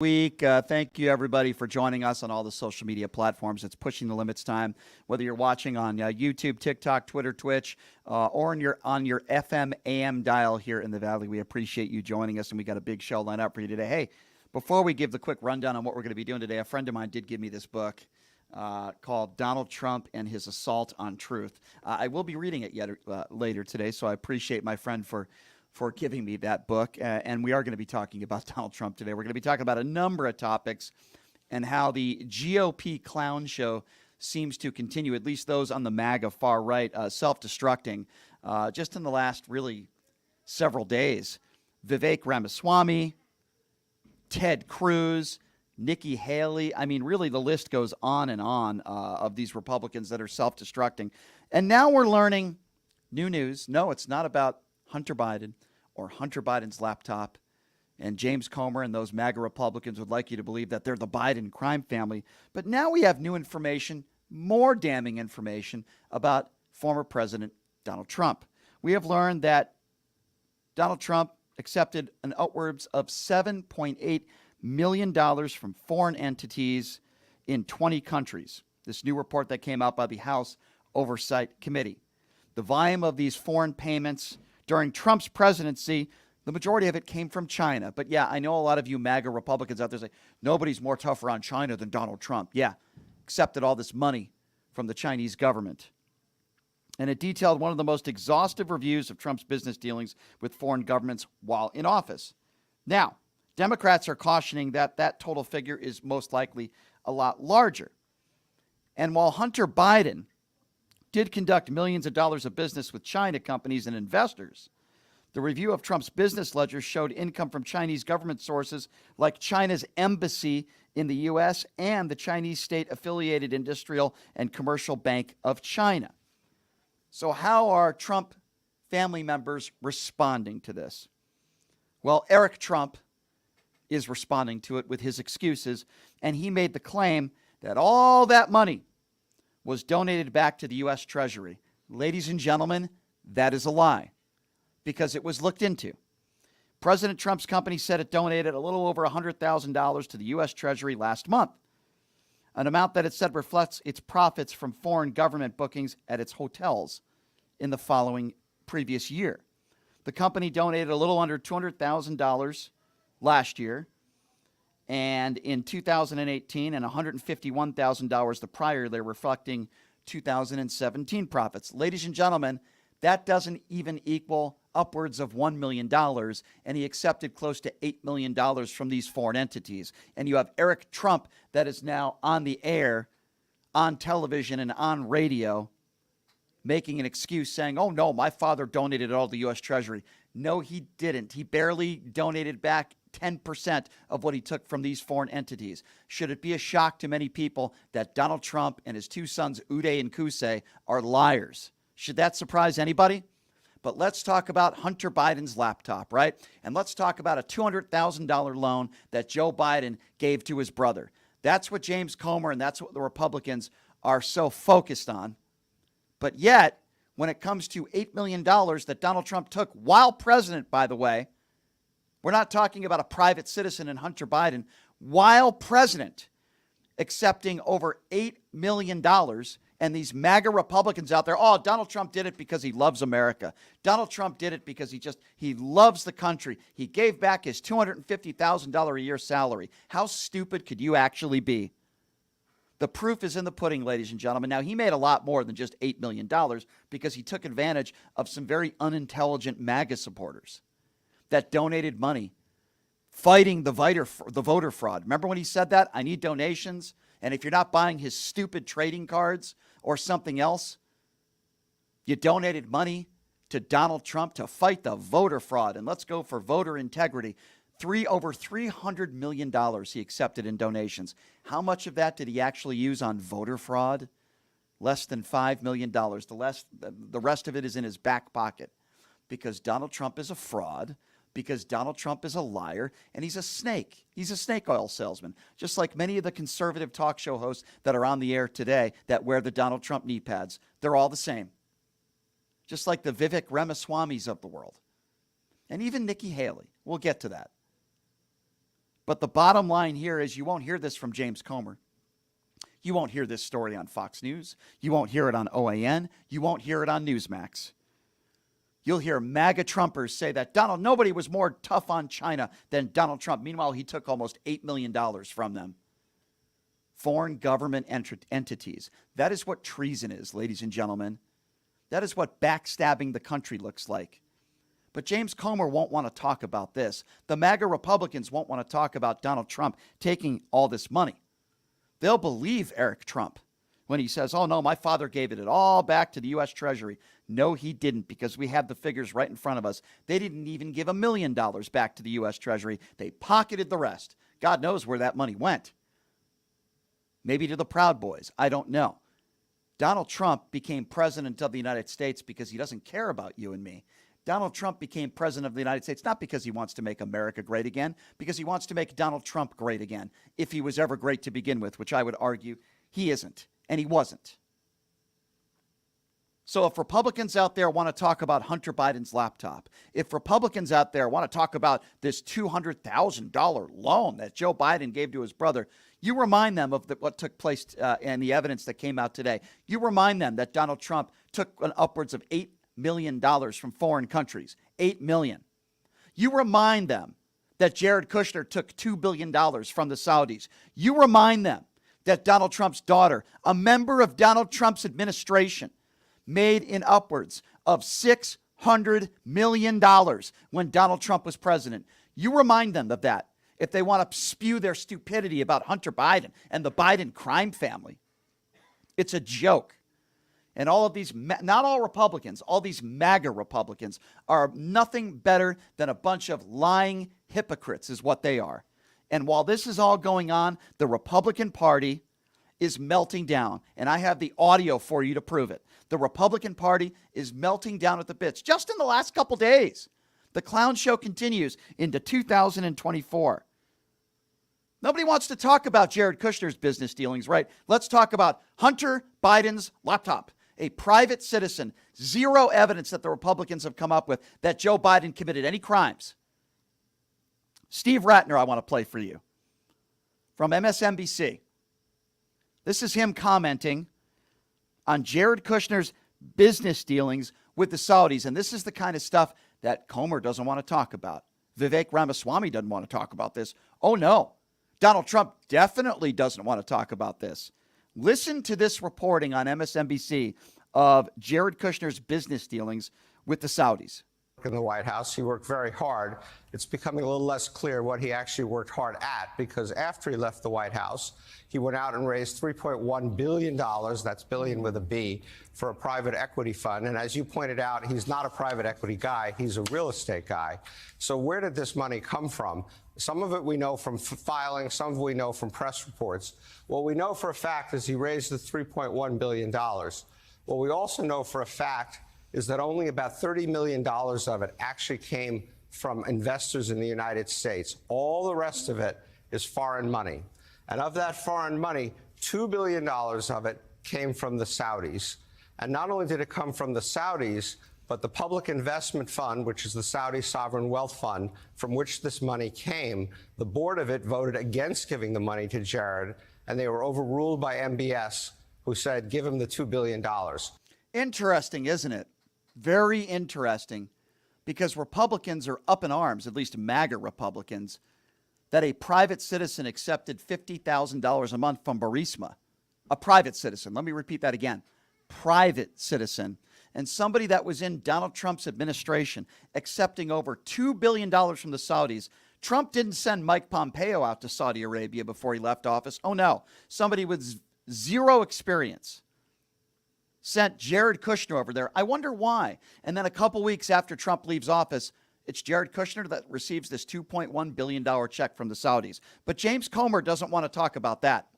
Week. Thank you, everybody, for joining us on all the social media platforms. It's Pushing the Limits time. Whether you're watching on YouTube, TikTok, Twitter, Twitch, or on your FM AM dial here in the Valley, we appreciate you joining us, and we got a big show lined up for you today. Hey, before we give the quick rundown on what we're going to be doing today, a friend of mine did give me this book called Donald Trump and His Assault on Truth. I will be reading it later today, so I appreciate my friend for giving me that book. And we are going to be talking about Donald Trump today. We're going to be talking about a number of topics and how the GOP clown show seems to continue, at least those on the MAGA far right, self-destructing just in the last really several days. Vivek Ramaswamy, Ted Cruz, Nikki Haley. I mean, really, the list goes on and on of these Republicans that are self-destructing. And now we're learning new news. No, it's not about Hunter Biden or Hunter Biden's laptop, and James Comer and those MAGA Republicans would like you to believe that they're the Biden crime family. But now we have new information, more damning information about former President Donald Trump. We have learned that Donald Trump accepted an upwards of $7.8 million from foreign entities in 20 countries. This new report that came out by the House Oversight Committee. The volume of these foreign payments during Trump's presidency, the majority of it came from China. But yeah, I know a lot of you MAGA Republicans out there say, nobody's more tougher on China than Donald Trump. Yeah, accepted all this money from the Chinese government. And it detailed one of the most exhaustive reviews of Trump's business dealings with foreign governments while in office. Now, Democrats are cautioning that that total figure is most likely a lot larger. And while Hunter Biden did conduct millions of dollars of business with China companies and investors, the review of Trump's business ledger showed income from Chinese government sources like China's embassy in the U.S. and the Chinese state-affiliated Industrial and Commercial Bank of China. So how are Trump family members responding to this? Well, Eric Trump is responding to it with his excuses, and he made the claim that all that money was donated back to the U.S. Treasury. Ladies and gentlemen, that is a lie because it was looked into. President Trump's company said it donated a little over $100,000 to the U.S. Treasury last month, an amount that it said reflects its profits from foreign government bookings at its hotels in the previous year. The company donated a little under $200,000 last year, and in 2018, and $151,000 the prior year, reflecting 2017 profits. Ladies and gentlemen, that doesn't even equal upwards of $1 million, and he accepted close to $8 million from these foreign entities. And you have Eric Trump that is now on the air, on television, and on radio, making an excuse saying, oh, no, my father donated it all to the U.S. Treasury. No, he didn't. He barely donated back 10% of what he took from these foreign entities. Should it be a shock to many people that Donald Trump and his two sons, Uday and Qusay, are liars? Should that surprise anybody? But let's talk about Hunter Biden's laptop, right? And let's talk about a $200,000 loan that Joe Biden gave to his brother. That's what James Comer and that's what the Republicans are so focused on. But yet, when it comes to $8 million that Donald Trump took while president, by the way, we're not talking about a private citizen in Hunter Biden, while president, accepting over $8 million. And these MAGA Republicans out there, oh, Donald Trump did it because he loves America. Donald Trump did it because he loves the country. He gave back his $250,000 a year salary. How stupid could you actually be? The proof is in the pudding, ladies and gentlemen. Now, he made a lot more than just $8 million because he took advantage of some very unintelligent MAGA supporters that donated money fighting the voter fraud. Remember when he said that? I need donations. And if you're not buying his stupid trading cards or something else, you donated money to Donald Trump to fight the voter fraud. And let's go for voter integrity. Over $300 million he accepted in donations. How much of that did he actually use on voter fraud? Less than $5 million. The rest of it is in his back pocket because Donald Trump is a fraud, because Donald Trump is a liar, and he's a snake. He's a snake oil salesman, just like many of the conservative talk show hosts that are on the air today that wear the Donald Trump knee pads. They're all the same. Just like the Vivek Ramaswamys of the world. And even Nikki Haley. We'll get to that. But the bottom line here is you won't hear this from James Comer. You won't hear this story on Fox News. You won't hear it on OAN. You won't hear it on Newsmax. You'll hear MAGA Trumpers say that nobody was more tough on China than Donald Trump. Meanwhile, he took almost $8 million from them. Foreign government entities. That is what treason is, ladies and gentlemen. That is what backstabbing the country looks like. But James Comer won't want to talk about this. The MAGA Republicans won't want to talk about Donald Trump taking all this money. They'll believe Eric Trump when he says, oh, no, my father gave it all back to the U.S. Treasury. No, he didn't, because we have the figures right in front of us. They didn't even give $1 million back to the U.S. Treasury. They pocketed the rest. God knows where that money went. Maybe to the Proud Boys. I don't know. Donald Trump became president of the United States because he doesn't care about you and me. Donald Trump became president of the United States not because he wants to make America great again, because he wants to make Donald Trump great again, if he was ever great to begin with, which I would argue he isn't, and he wasn't. So if Republicans out there want to talk about Hunter Biden's laptop, if Republicans out there want to talk about this $200,000 loan that Joe Biden gave to his brother, you remind them of what took place and the evidence that came out today. You remind them that Donald Trump took upwards of $8 million from foreign countries. $8 million. You remind them that Jared Kushner took $2 billion from the Saudis. You remind them that Donald Trump's daughter, a member of Donald Trump's administration, made in upwards of $600 million when Donald Trump was president. You remind them of that if they want to spew their stupidity about Hunter Biden and the Biden crime family. It's a joke. And all of these, not all Republicans, all these MAGA Republicans are nothing better than a bunch of lying hypocrites is what they are. And while this is all going on, the Republican Party is melting down. And I have the audio for you to prove it. The Republican Party is melting down at the bits just in the last couple days. The clown show continues into 2024. Nobody wants to talk about Jared Kushner's business dealings, right? Let's talk about Hunter Biden's laptop. A private citizen, zero evidence that the Republicans have come up with that Joe Biden committed any crimes. Steve Ratner, I want to play for you from MSNBC. This is him commenting on Jared Kushner's business dealings with the Saudis. And this is the kind of stuff that Comer doesn't want to talk about. Vivek Ramaswamy doesn't want to talk about this. Oh, no. Donald Trump definitely doesn't want to talk about this. Listen to this reporting on MSNBC of Jared Kushner's business dealings with the Saudis. In the White House, he worked very hard. It's becoming a little less clear what he actually worked hard at, because after he left the White House, he went out and raised $3.1 billion, that's billion with a B, for a private equity fund. And as you pointed out, he's not a private equity guy, he's a real estate guy. So where did this money come from? Some of it we know from filing, some of it we know from press reports. What we know for a fact is he raised the $3.1 billion. What we also know for a fact is that only about $30 million of it actually came from investors in the United States. All the rest of it is foreign money. And of that foreign money, $2 billion of it came from the Saudis. And not only did it come from the Saudis, but the Public Investment Fund, which is the Saudi Sovereign Wealth Fund, from which this money came, the board of it voted against giving the money to Jared, and they were overruled by MBS, who said, give him the $2 billion. Interesting, isn't it? Very interesting, because Republicans are up in arms, at least MAGA Republicans, that a private citizen accepted $50,000 a month from Burisma. A private citizen. Let me repeat that again. Private citizen. And somebody that was in Donald Trump's administration accepting over $2 billion from the Saudis. Trump didn't send Mike Pompeo out to Saudi Arabia before he left office. Oh, no. Somebody with zero experience sent Jared Kushner over there. I wonder why. And then a couple weeks after Trump leaves office, it's Jared Kushner that receives this $2.1 billion check from the Saudis. But James Comer doesn't want to talk about that.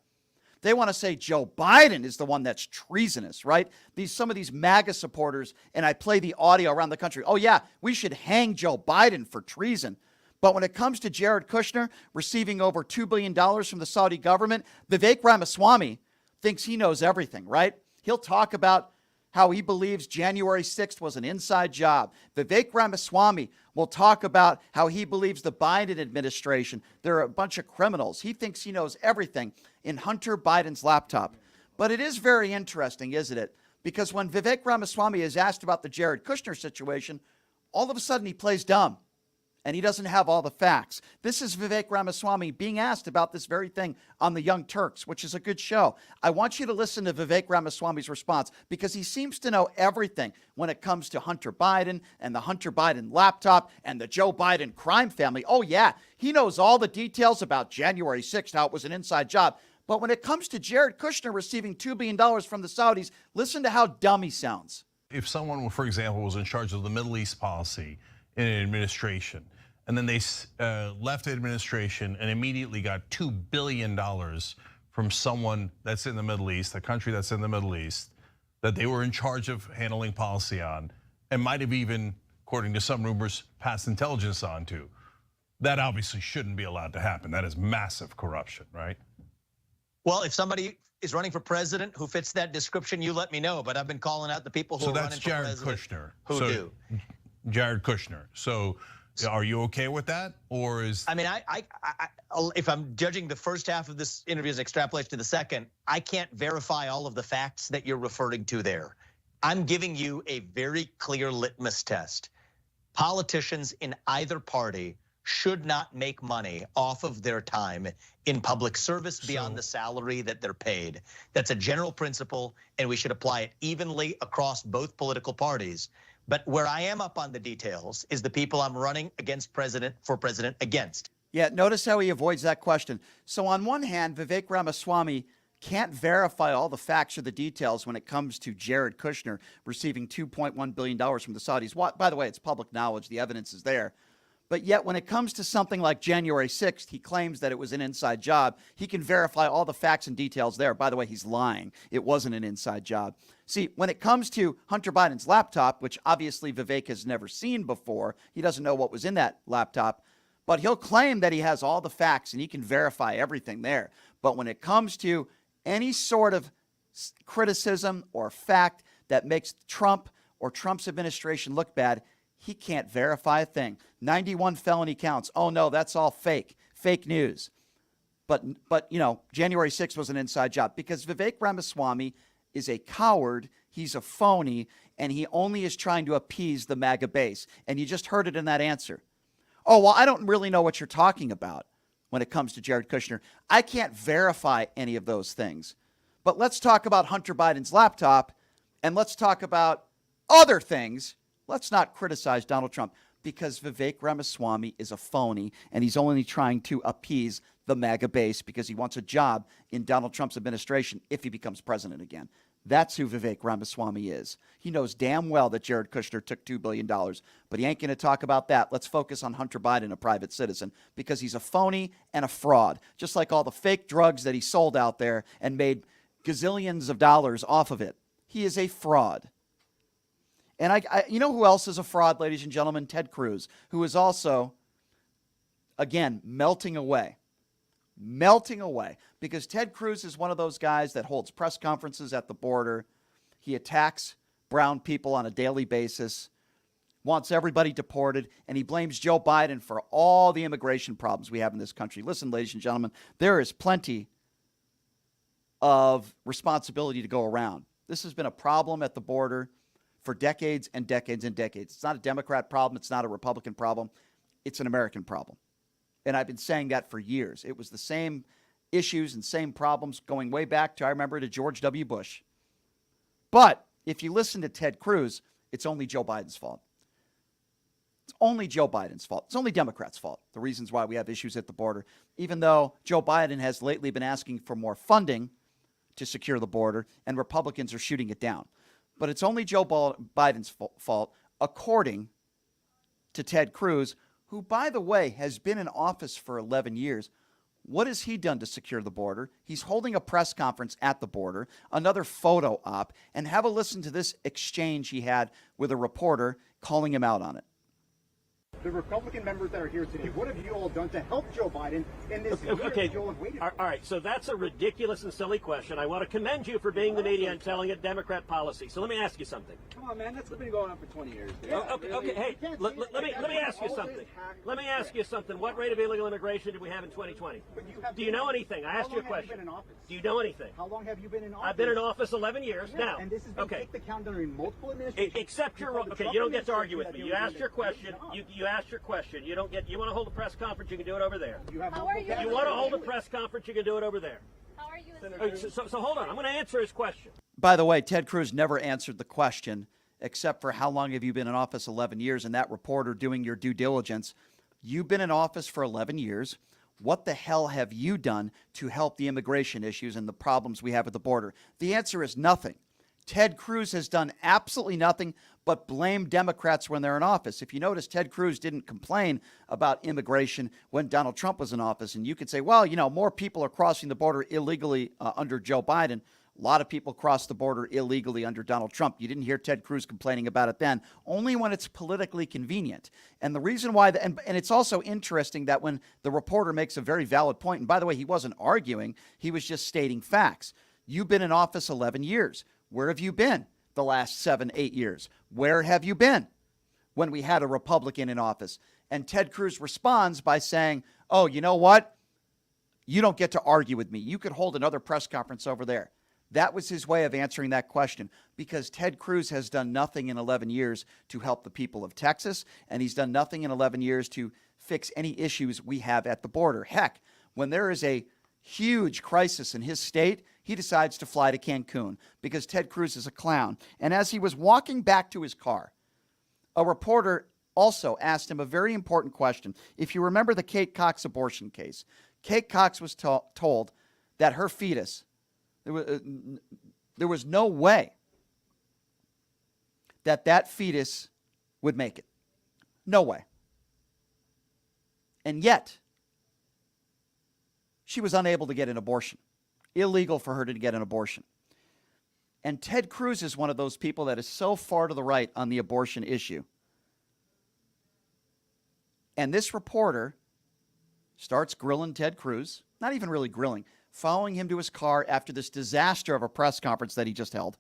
They want to say Joe Biden is the one that's treasonous, right? Some of these MAGA supporters, and I play the audio around the country. Oh, yeah, we should hang Joe Biden for treason. But when it comes to Jared Kushner receiving over $2 billion from the Saudi government, Vivek Ramaswamy thinks he knows everything, right? He'll talk about how he believes January 6th was an inside job. Vivek Ramaswamy will talk about how he believes the Biden administration, they're a bunch of criminals. He thinks he knows everything in Hunter Biden's laptop. But it is very interesting, isn't it? Because when Vivek Ramaswamy is asked about the Jared Kushner situation, all of a sudden he plays dumb and he doesn't have all the facts. This is Vivek Ramaswamy being asked about this very thing on the Young Turks, which is a good show. I want you to listen to Vivek Ramaswamy's response because he seems to know everything when it comes to Hunter Biden and the Hunter Biden laptop and the Joe Biden crime family. Oh, yeah, he knows all the details about January 6th, how it was an inside job. But when it comes to Jared Kushner receiving $2 billion from the Saudis, listen to how dumb he sounds. If someone, for example, was in charge of the Middle East policy in an administration, and then they left the administration and immediately got $2 billion from someone that's in the Middle East, a country that's in the Middle East, that they were in charge of handling policy on, and might have even, according to some rumors, passed intelligence on to, that obviously shouldn't be allowed to happen. That is massive corruption, right? Well, if somebody is running for president who fits that description, you let me know. But I've been calling out the people who are running for president. So that's Jared Kushner. Who do? Jared Kushner. So are you okay with that, or is? I mean, if I'm judging the first half of this interview as extrapolated to the second, I can't verify all of the facts that you're referring to there. I'm giving you a very clear litmus test. Politicians in either party should not make money off of their time in public service beyond the salary that they're paid. That's a general principle, and we should apply it evenly across both political parties. But where I am up on the details is the people I'm running for president against. Yeah, notice how he avoids that question. So on one hand, Vivek Ramaswamy can't verify all the facts or the details when it comes to Jared Kushner receiving $2.1 billion from the Saudis. By the way, it's public knowledge. The evidence is there. But yet when it comes to something like January 6th, he claims that it was an inside job. He can verify all the facts and details there. By the way, he's lying. It wasn't an inside job. See, when it comes to Hunter Biden's laptop, which obviously Vivek has never seen before, he doesn't know what was in that laptop, but he'll claim that he has all the facts and he can verify everything there. But when it comes to any sort of criticism or fact that makes Trump or Trump's administration look bad, he can't verify a thing. 91 felony counts. Oh no, that's all fake news. But you know, January 6th was an inside job because Vivek Ramaswamy is a coward. He's a phony, and he only is trying to appease the MAGA base. And you just heard it in that answer. Oh, well, I don't really know what you're talking about when it comes to Jared Kushner. I can't verify any of those things. But let's talk about Hunter Biden's laptop, and let's talk about other things. Let's not criticize Donald Trump because Vivek Ramaswamy is a phony and he's only trying to appease the MAGA base because he wants a job in Donald Trump's administration if he becomes president again. That's who Vivek Ramaswamy is. He knows damn well that Jared Kushner took $2 billion, but he ain't going to talk about that. Let's focus on Hunter Biden, a private citizen, because he's a phony and a fraud, just like all the fake drugs that he sold out there and made gazillions of dollars off of it. He is a fraud. And you know who else is a fraud, ladies and gentlemen? Ted Cruz, who is also, again, melting away. Because Ted Cruz is one of those guys that holds press conferences at the border. He attacks brown people on a daily basis, wants everybody deported, and he blames Joe Biden for all the immigration problems we have in this country. Listen, ladies and gentlemen, there is plenty of responsibility to go around. This has been a problem at the border for decades and decades and decades. It's not a Democrat problem. It's not a Republican problem. It's an American problem. And I've been saying that for years. It was the same issues and same problems going way back to, I remember, to George W. Bush. But if you listen to Ted Cruz, it's only Joe Biden's fault. It's only Joe Biden's fault. It's only Democrats' fault, the reasons why we have issues at the border, even though Joe Biden has lately been asking for more funding to secure the border, and Republicans are shooting it down. But it's only Joe Biden's fault, according to Ted Cruz, who, by the way, has been in office for 11 years. What has he done to secure the border? He's holding a press conference at the border, another photo op, and have a listen to this exchange he had with a reporter calling him out on it. the Republican members that are here today, what have you all done to help Joe Biden in this year that you all have waited for? All right, so that's a ridiculous and silly question. I want to commend you for being the media and telling it Democrat policy. So let me ask you something. Come on, man, that's been going on for 20 years. Okay, hey, let me ask you something. Let me ask you something. What rate of illegal immigration did we have in 2020? Do you know anything? I asked you a question. Do you know anything? How long have you been in office? I've been in office 11 years now. And this has been kicked the count during multiple administrations. Except you're okay. You don't get to argue with me. You asked your question. You asked your question. You don't get. You want to hold a press conference? You can do it over there. You want to hold a press conference? You can do it over there. How are you? So hold on. I'm going to answer his question. By the way, Ted Cruz never answered the question except for how long have you been in office? 11 years. And that reporter doing your due diligence, you've been in office for 11 years. What the hell have you done to help the immigration issues and the problems we have at the border? The answer is nothing. Ted Cruz has done absolutely nothing but blame Democrats when they're in office. If you notice, Ted Cruz didn't complain about immigration when Donald Trump was in office. And you could say, well, you know, more people are crossing the border illegally under Joe Biden. A lot of people crossed the border illegally under Donald Trump. You didn't hear Ted Cruz complaining about it then, only when it's politically convenient. And the reason why, and it's also interesting that when the reporter makes a very valid point, and by the way, he wasn't arguing, he was just stating facts. You've been in office 11 years. Where have you been the last 7, 8 years? Where have you been when we had a Republican in office? And Ted Cruz responds by saying, oh, you know what? You don't get to argue with me. You could hold another press conference over there. That was his way of answering that question, because Ted Cruz has done nothing in 11 years to help the people of Texas, and he's done nothing in 11 years to fix any issues we have at the border. Heck, when there is a huge crisis in his state, he decides to fly to Cancun because Ted Cruz is a clown. And as he was walking back to his car, a reporter also asked him a very important question. If you remember the Kate Cox abortion case, Kate Cox was told that her fetus, there was no way that fetus would make it. No way. And yet, she was unable to get an abortion. Illegal for her to get an abortion. And Ted Cruz is one of those people that is so far to the right on the abortion issue. And this reporter starts grilling Ted Cruz, not even really grilling, following him to his car after this disaster of a press conference that he just held,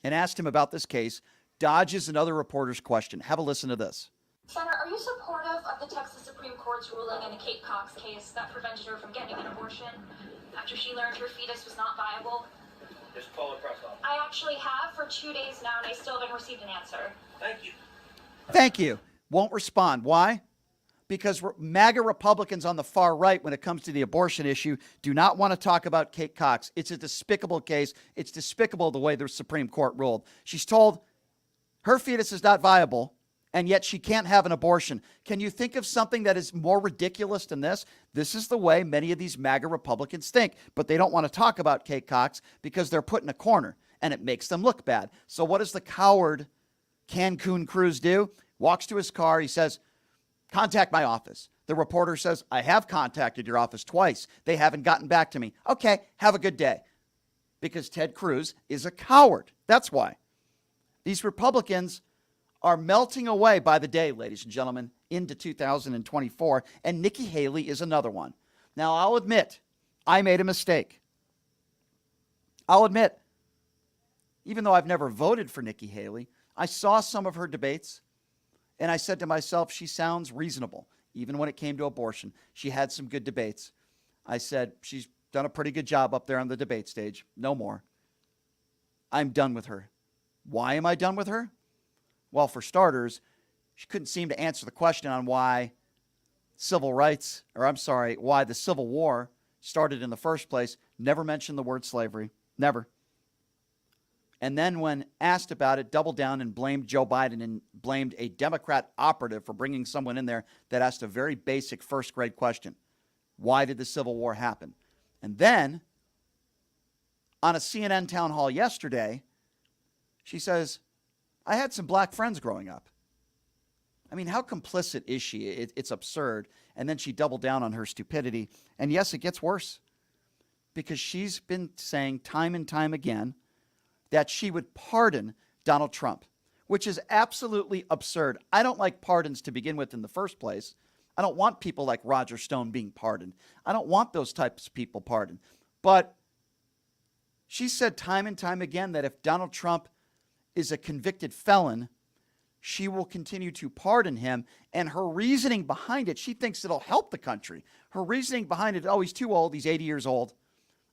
and asked him about this case, dodges another reporter's question. Have a listen to this. Senator, are you supportive of the Texas Supreme Court's ruling in the Kate Cox case that prevented her from getting an abortion after she learned her fetus was not viable? Just call the press office. I actually have for 2 days now, and I still haven't received an answer. Thank you. Thank you. Won't respond. Why? Because MAGA Republicans on the far right, when it comes to the abortion issue, do not want to talk about Kate Cox. It's a despicable case. It's despicable the way the Supreme Court ruled. She's told her fetus is not viable, and yet she can't have an abortion. Can you think of something that is more ridiculous than this? This is the way many of these MAGA Republicans think, but they don't want to talk about Kate Cox because they're put in a corner, and it makes them look bad. So what does the coward Cancun Cruz do? Walks to his car. He says, contact my office. The reporter says, I have contacted your office twice. They haven't gotten back to me. Okay, have a good day. Because Ted Cruz is a coward. That's why. These Republicans are melting away by the day, ladies and gentlemen, into 2024. And Nikki Haley is another one. Now, I'll admit, I made a mistake. I'll admit, even though I've never voted for Nikki Haley, I saw some of her debates. And I said to myself, she sounds reasonable. Even when it came to abortion, she had some good debates. I said, she's done a pretty good job up there on the debate stage. No more. I'm done with her. Why am I done with her? Well, for starters, she couldn't seem to answer the question on why why the Civil War started in the first place. Never mentioned the word slavery. Never. And then when asked about it, doubled down and blamed Joe Biden and blamed a Democrat operative for bringing someone in there that asked a very basic first grade question. Why did the Civil War happen? And then on a CNN town hall yesterday, she says, I had some black friends growing up. I mean, how complicit is she? It's absurd. And then she doubled down on her stupidity. And yes, it gets worse because she's been saying time and time again that she would pardon Donald Trump. which is absolutely absurd. I don't like pardons to begin with in the first place. I don't want people like Roger Stone being pardoned. I don't want those types of people pardoned. But she said time and time again that if Donald Trump is a convicted felon, she will continue to pardon him. And her reasoning behind it, she thinks it'll help the country. Her reasoning behind it, oh, he's too old. He's 80 years old.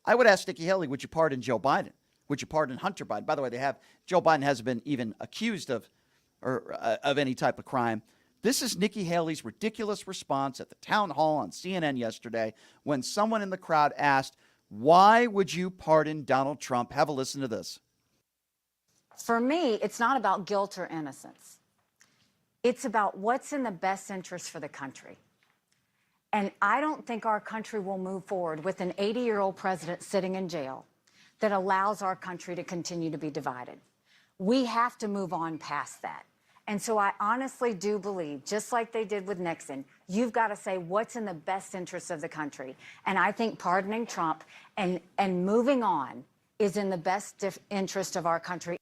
I would ask Nikki Haley, would you pardon Joe Biden? Would you pardon Hunter Biden? By the way, Joe Biden hasn't been even accused of any type of crime. This is Nikki Haley's ridiculous response at the town hall on CNN yesterday when someone in the crowd asked, why would you pardon Donald Trump? Have a listen to this. For me, it's not about guilt or innocence. It's about what's in the best interest for the country. And I don't think our country will move forward with an 80-year-old president sitting in jail that allows our country to continue to be divided. We have to move on past that. And so I honestly do believe, just like they did with Nixon, you've got to say what's in the best interest of the country. And I think pardoning Trump and moving on is in the best interest of our country.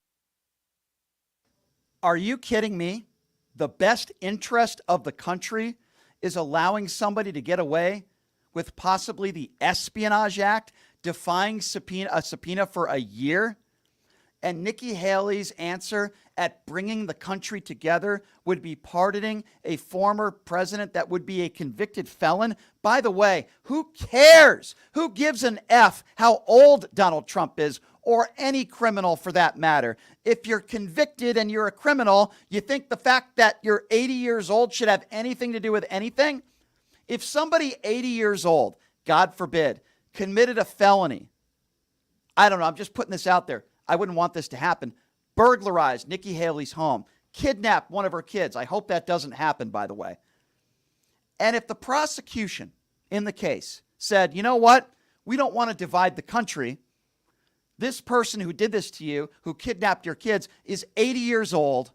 Are you kidding me? The best interest of the country is allowing somebody to get away with possibly the Espionage Act, defying a subpoena for a year? And Nikki Haley's answer at bringing the country together would be pardoning a former president that would be a convicted felon. By the way, who cares? Who gives an F how old Donald Trump is, or any criminal for that matter? If you're convicted and you're a criminal, you think the fact that you're 80 years old should have anything to do with anything? If somebody 80 years old, God forbid, committed a felony, I don't know, I'm just putting this out there. I wouldn't want this to happen. Burglarized Nikki Haley's home, kidnapped one of her kids. I hope that doesn't happen, by the way. And if the prosecution in the case said, you know what, we don't want to divide the country. This person who did this to you, who kidnapped your kids, is 80 years old.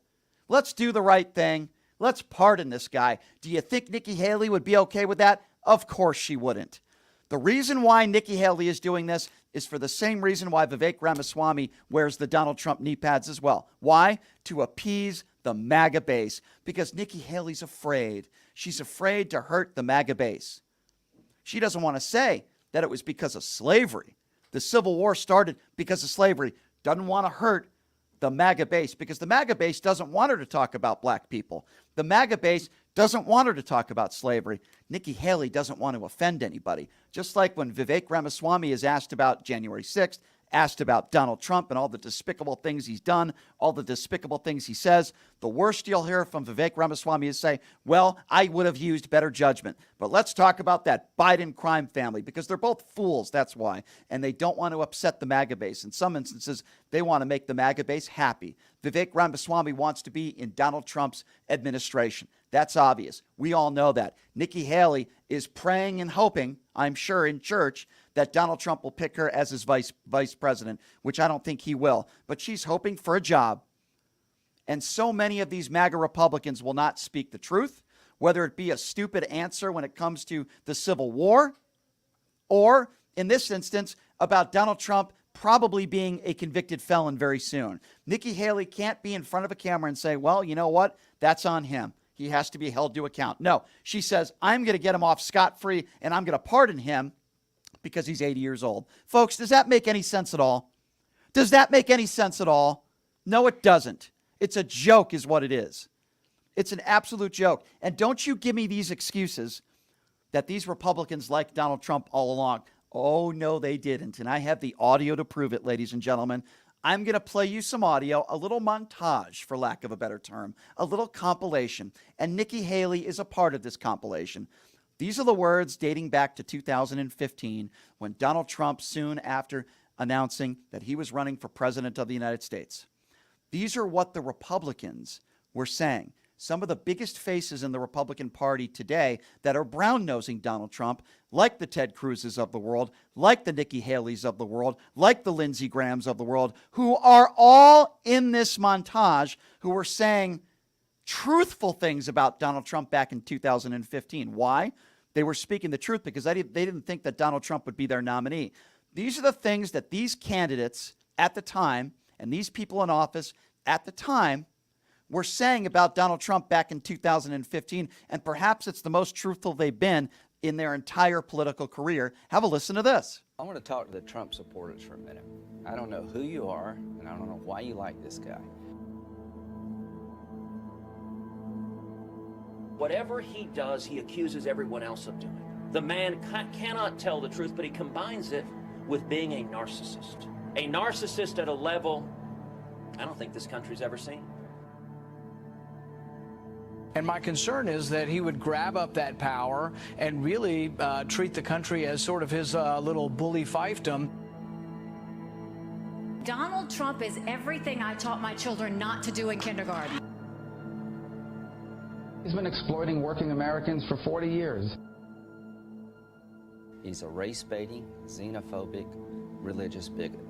Let's do the right thing. Let's pardon this guy. Do you think Nikki Haley would be okay with that? Of course she wouldn't. The reason why Nikki Haley is doing this is for the same reason why Vivek Ramaswamy wears the Donald Trump knee pads as well. Why? To appease the MAGA base. Because Nikki Haley's afraid. She's afraid to hurt the MAGA base. She doesn't want to say that it was because of slavery. The Civil War started because of slavery. Doesn't want to hurt the MAGA base because the MAGA base doesn't want her to talk about black people. The MAGA base doesn't want her to talk about slavery. Nikki Haley doesn't want to offend anybody. Just like when Vivek Ramaswamy is asked about January 6th, asked about Donald Trump and all the despicable things he's done, all the despicable things he says, the worst you'll hear from Vivek Ramaswamy is say, well, I would have used better judgment. But let's talk about that Biden crime family because they're both fools, that's why. And they don't want to upset the MAGA base. In some instances, they want to make the MAGA base happy. Vivek Ramaswamy wants to be in Donald Trump's administration. That's obvious. We all know that. Nikki Haley is praying and hoping, I'm sure in church, that Donald Trump will pick her as his vice president, which I don't think he will. But she's hoping for a job. And so many of these MAGA Republicans will not speak the truth, whether it be a stupid answer when it comes to the Civil War, or in this instance, about Donald Trump probably being a convicted felon very soon. Nikki Haley can't be in front of a camera and say, well, you know what? That's on him. He has to be held to account. No, she says, I'm going to get him off scot-free and I'm going to pardon him because he's 80 years old. Folks, does that make any sense at all? Does that make any sense at all? No, it doesn't. It's a joke is what it is. It's an absolute joke. And don't you give me these excuses that these Republicans liked Donald Trump all along. Oh, no, they didn't. And I have the audio to prove it, ladies and gentlemen. I'm going to play you some audio, a little montage, for lack of a better term, a little compilation. And Nikki Haley is a part of this compilation. These are the words dating back to 2015 when Donald Trump, soon after announcing that he was running for president of the United States. These are what the Republicans were saying. Some of the biggest faces in the Republican Party today that are brown-nosing Donald Trump, like the Ted Cruzes of the world, like the Nikki Haleys of the world, like the Lindsey Grahams of the world, who are all in this montage, who were saying truthful things about Donald Trump back in 2015. Why? They were speaking the truth because they didn't think that Donald Trump would be their nominee. These are the things that these candidates at the time and these people in office at the time were saying about Donald Trump back in 2015, and perhaps it's the most truthful they've been in their entire political career. Have a listen to this. I want to talk to the Trump supporters for a minute. I don't know who you are, and I don't know why you like this guy. Whatever he does, he accuses everyone else of doing. The man cannot tell the truth, but he combines it with being a narcissist. A narcissist at a level I don't think this country's ever seen. And my concern is that he would grab up that power and really treat the country as sort of his little bully fiefdom. Donald Trump is everything I taught my children not to do in kindergarten. He's been exploiting working Americans for 40 years. He's a race-baiting, xenophobic, religious bigot.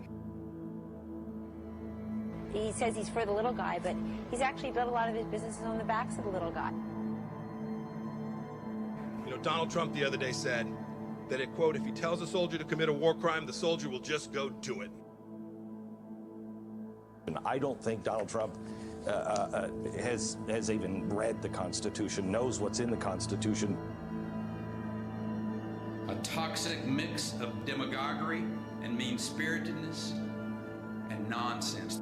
He says he's for the little guy, but he's actually built a lot of his businesses on the backs of the little guy. You know, Donald Trump the other day said that, quote, if he tells a soldier to commit a war crime, the soldier will just go do it. And I don't think Donald Trump has even read the Constitution, knows what's in the Constitution. A toxic mix of demagoguery and mean-spiritedness and nonsense.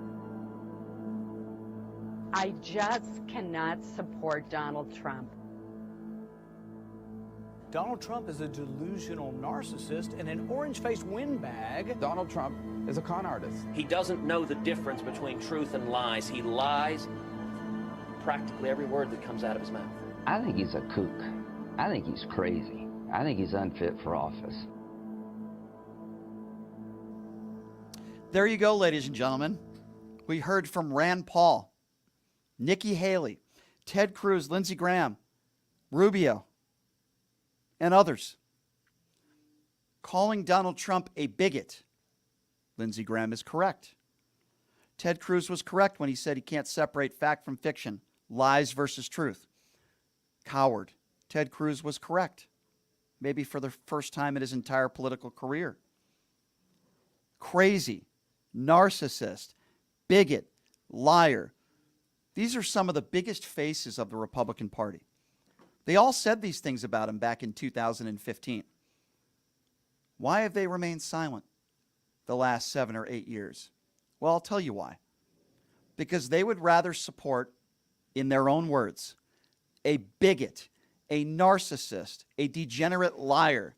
I just cannot support Donald Trump. Donald Trump is a delusional narcissist and an orange-faced windbag. Donald Trump is a con artist. He doesn't know the difference between truth and lies. He lies practically every word that comes out of his mouth. I think he's a kook. I think he's crazy. I think he's unfit for office. There you go, ladies and gentlemen. We heard from Rand Paul, Nikki Haley, Ted Cruz, Lindsey Graham, Rubio, and others calling Donald Trump a bigot. Lindsey Graham is correct. Ted Cruz was correct when he said he can't separate fact from fiction, lies versus truth. Coward. Ted Cruz was correct, maybe for the first time in his entire political career. Crazy, narcissist, bigot, liar. These are some of the biggest faces of the Republican Party. They all said these things about him back in 2015. Why have they remained silent the last 7 or 8 years? Well, I'll tell you why. Because they would rather support, in their own words, a bigot, a narcissist, a degenerate liar.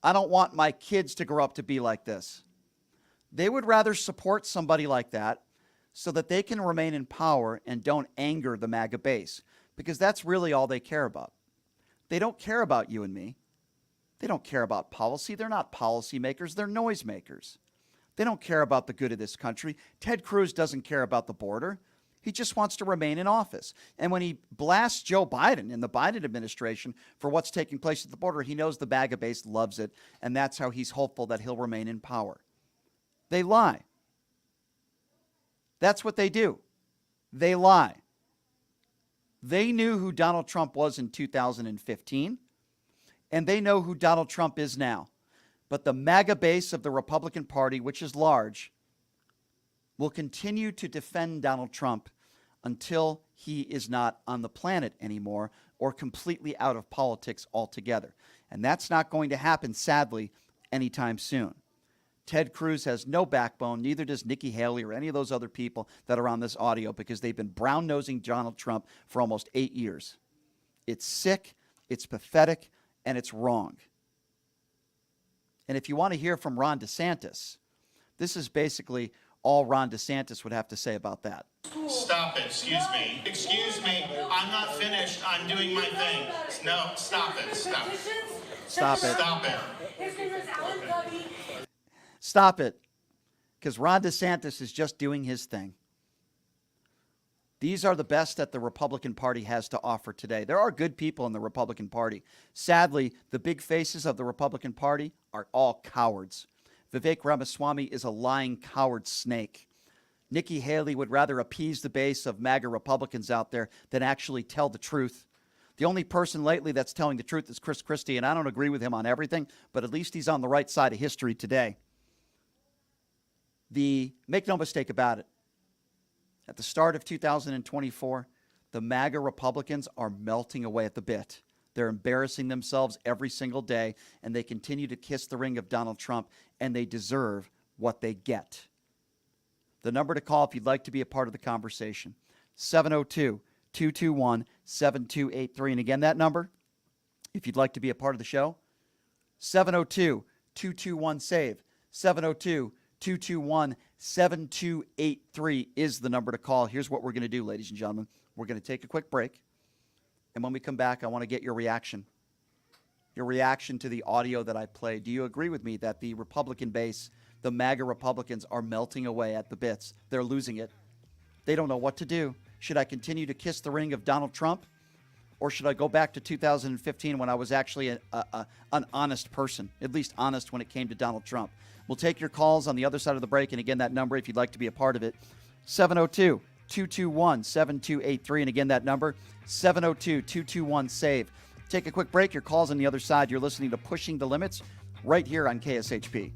I don't want my kids to grow up to be like this. They would rather support somebody like that so that they can remain in power and don't anger the MAGA base, because that's really all they care about. They don't care about you and me. They don't care about policy. They're not policymakers. They're noisemakers. They don't care about the good of this country. Ted Cruz doesn't care about the border. He just wants to remain in office. And when he blasts Joe Biden and the Biden administration for what's taking place at the border, he knows the MAGA base loves it, and that's how he's hopeful that he'll remain in power. They lie. That's what they do. They lie. They knew who Donald Trump was in 2015, and they know who Donald Trump is now. But the MAGA base of the Republican Party, which is large, will continue to defend Donald Trump until he is not on the planet anymore or completely out of politics altogether. And that's not going to happen, sadly, anytime soon. Ted Cruz has no backbone, neither does Nikki Haley or any of those other people that are on this audio, because they've been brown-nosing Donald Trump for almost 8 years. It's sick, it's pathetic, and it's wrong. And if you want to hear from Ron DeSantis, this is basically all Ron DeSantis would have to say about that. Stop it, excuse me. Excuse me, I'm not finished, I'm doing my thing. No, stop it, stop it. Stop it. Stop it. His name is Alan Cuddy. Stop it, because Ron DeSantis is just doing his thing. These are the best that the Republican Party has to offer today. There are good people in the Republican Party. Sadly, the big faces of the Republican Party are all cowards. Vivek Ramaswamy is a lying coward snake. Nikki Haley would rather appease the base of MAGA Republicans out there than actually tell the truth. The only person lately that's telling the truth is Chris Christie, and I don't agree with him on everything, but at least he's on the right side of history today. Make no mistake about it, At the start of 2024, the MAGA Republicans are melting away at the bit. They're embarrassing themselves every single day, and they continue to kiss the ring of Donald Trump, and they deserve what they get. The number to call if you'd like to be a part of the conversation, 702-221-7283. And again, that number, if you'd like to be a part of the show, 702-221-SAVE. 702-221-7283 is the number to call. Here's what we're going to do, ladies and gentlemen. We're going to take a quick break. And when we come back, I want to get your reaction to the audio that I played. Do you agree with me that the Republican base, the MAGA Republicans, are melting away at the bits? They're losing it. They don't know what to do. Should I continue to kiss the ring of Donald Trump? Or should I go back to 2015 when I was actually an honest person, at least honest when it came to Donald Trump? We'll take your calls on the other side of the break. And again, that number, if you'd like to be a part of it, 702-221-7283. And again, that number, 702-221-SAVE. Take a quick break. Your calls on the other side. You're listening to Pushing the Limits right here on KSHP.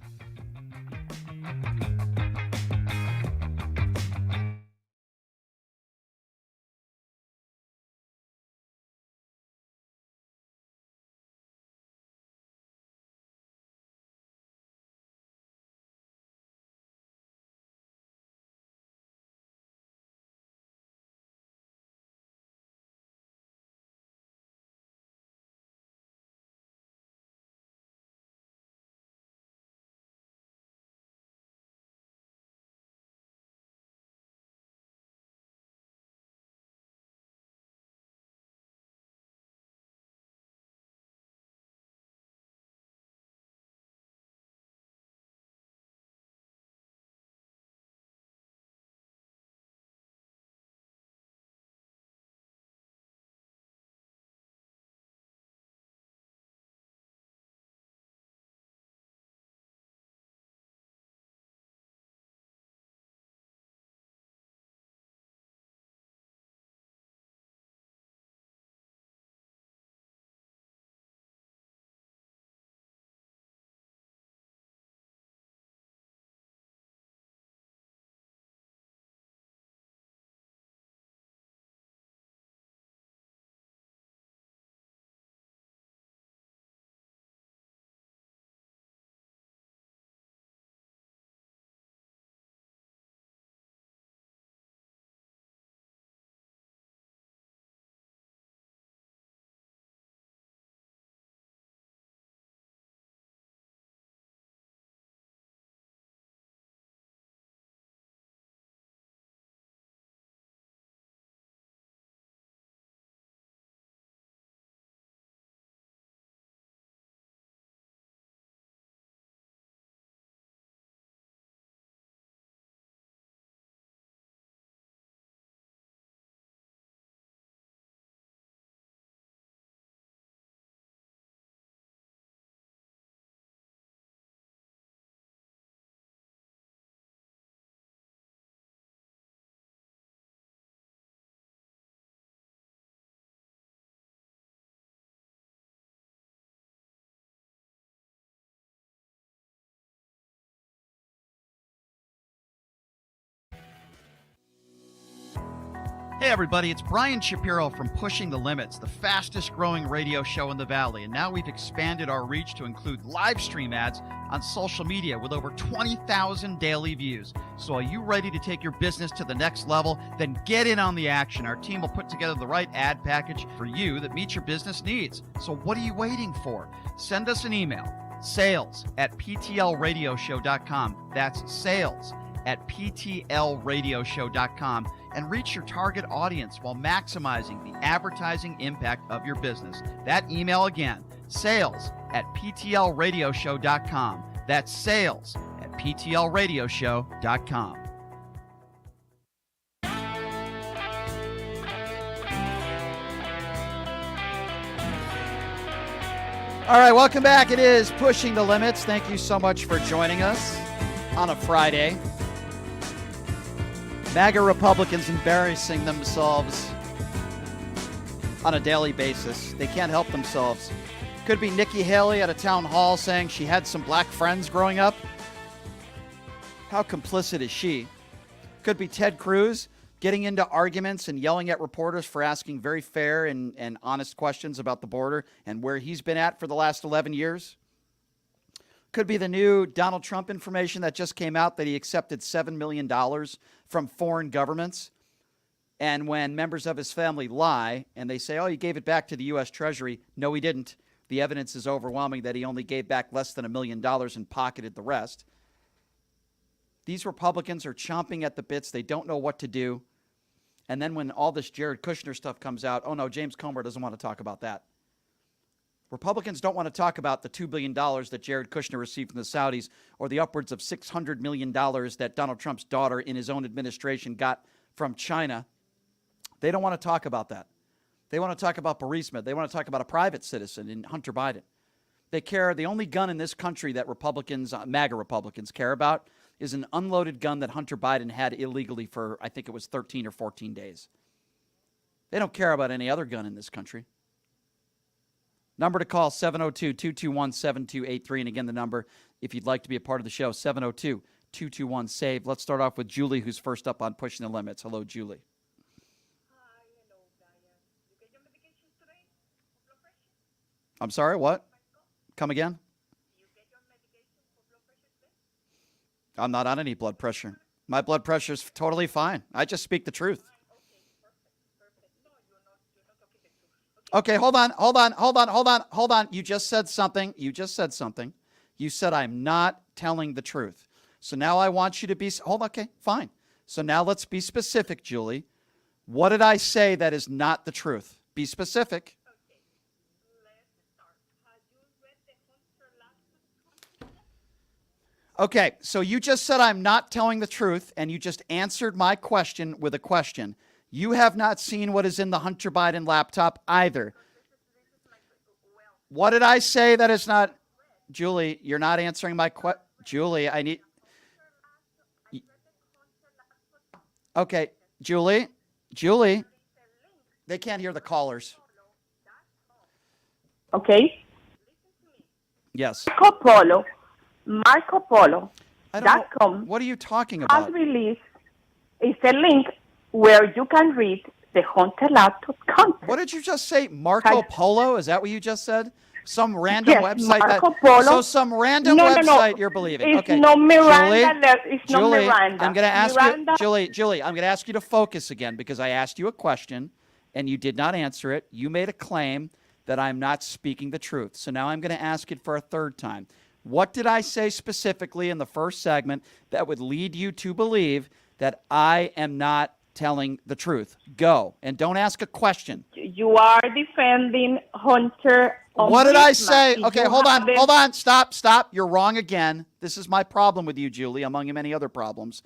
Hey everybody, it's Brian Shapiro from Pushing the Limits, the fastest growing radio show in the Valley. And now we've expanded our reach to include live stream ads on social media with over 20,000 daily views. So are you ready to take your business to the next level? Then get in on the action. Our team will put together the right ad package for you that meets your business needs. So what are you waiting for? Send us an email, sales@ptlradioshow.com. That's sales@ptlradioshow.com. and reach your target audience while maximizing the advertising impact of your business. That email again, sales@ptlradioshow.com. That's sales@ptlradioshow.com. All right, welcome back. It is Pushing the Limits. Thank you so much for joining us on a Friday. MAGA Republicans embarrassing themselves on a daily basis. They can't help themselves. Could be Nikki Haley at a town hall saying she had some black friends growing up. How complicit is she? Could be Ted Cruz getting into arguments and yelling at reporters for asking very fair and honest questions about the border and where he's been at for the last 11 years. Could be the new Donald Trump information that just came out that he accepted $7 million from foreign governments. And when members of his family lie and they say, oh, he gave it back to the U.S. Treasury. No, he didn't. The evidence is overwhelming that he only gave back less than $1 million and pocketed the rest. These Republicans are chomping at the bits. They don't know what to do. And then when all this Jared Kushner stuff comes out, oh no, James Comer doesn't want to talk about that. Republicans don't want to talk about the $2 billion that Jared Kushner received from the Saudis or the upwards of $600 million that Donald Trump's daughter in his own administration got from China. They don't want to talk about that. They want to talk about Burisma. They want to talk about a private citizen in Hunter Biden. They care. The only gun in this country that Republicans, MAGA Republicans, care about is an unloaded gun that Hunter Biden had illegally for, I think it was 13 or 14 days. They don't care about any other gun in this country. Number to call, 702-221-7283. And again, the number, if you'd like to be a part of the show, 702-221-SAVE. Let's start off with Julie, who's first up on Pushing the Limits. Hello, Julie. I'm sorry, what? Come again? I'm not on any blood pressure. My blood pressure is totally fine. I just speak the truth. Okay, hold on. You just said something. You said I'm not telling the truth. So now I want you to be, okay, fine. So now let's be specific, Julie. What did I say that is not the truth? Be specific. Okay, so you just said I'm not telling the truth, and you just answered my question with a question. You have not seen what is in the Hunter Biden laptop either. What did I say that is not? Julie, you're not answering my question. Julie, I need... Okay, Julie, they can't hear the callers. Okay. Yes. MarcoPolo.com. What are you talking about? Has released is a link where you can read the Hunter laptop content. What did you just say? Marco Polo? Is that what you just said? Some random website Marco Polo. So some random website you're believing. It's okay. no Miranda. Julie, Miranda. I'm going to ask you, Julie, I'm going to ask you to focus again because I asked you a question and you did not answer it. You made a claim that I'm not speaking the truth. So now I'm going to ask it for a third time. What did I say specifically in the first segment that would lead you to believe that I am not telling the truth? Go. And don't ask a question. You are defending Hunter. What did I say? Okay, hold on. Stop. You're wrong again. This is my problem with you, Julie, among many other problems.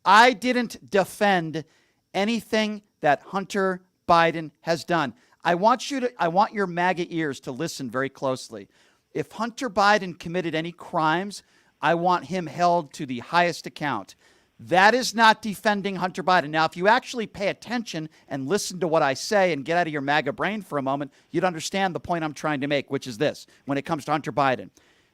I didn't defend anything that Hunter Biden has done. I want your MAGA ears to listen very closely. If Hunter Biden committed any crimes, I want him held to the highest account. That is not defending Hunter Biden. Now, if you actually pay attention and listen to what I say and get out of your MAGA brain for a moment, you'd understand the point I'm trying to make, which is this. When it comes to Hunter Biden,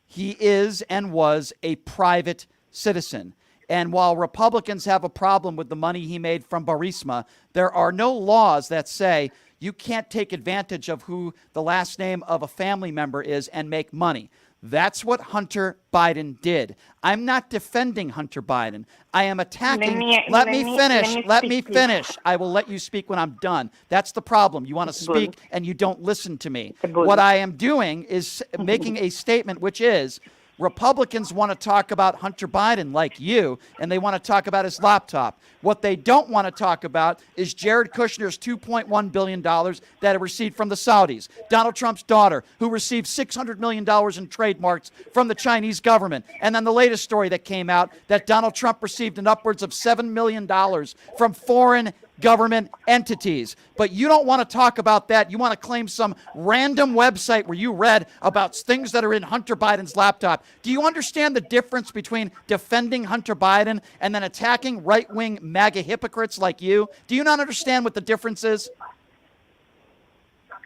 he is and was a private citizen. And while Republicans have a problem with the money he made from Burisma, there are no laws that say you can't take advantage of who the last name of a family member is and make money. That's what Hunter Biden did. I'm not defending Hunter Biden. I am attacking. Let me finish. I will let you speak when I'm done. That's the problem. You want to speak and you don't listen to me. What I am doing is making a statement, which is Republicans want to talk about Hunter Biden like you, and they want to talk about his laptop. What they don't want to talk about is Jared Kushner's $2.1 billion that he received from the Saudis, Donald Trump's daughter, who received $600 million in trademarks from the Chinese government, and then the latest story that came out that Donald Trump received an upwards of $7 million from foreign government entities. But you don't want to talk about that. You want to claim some random website where you read about things that are in Hunter Biden's laptop. Do you understand the difference between defending Hunter Biden and then attacking right-wing MAGA hypocrites like you? Do you not understand what the difference is?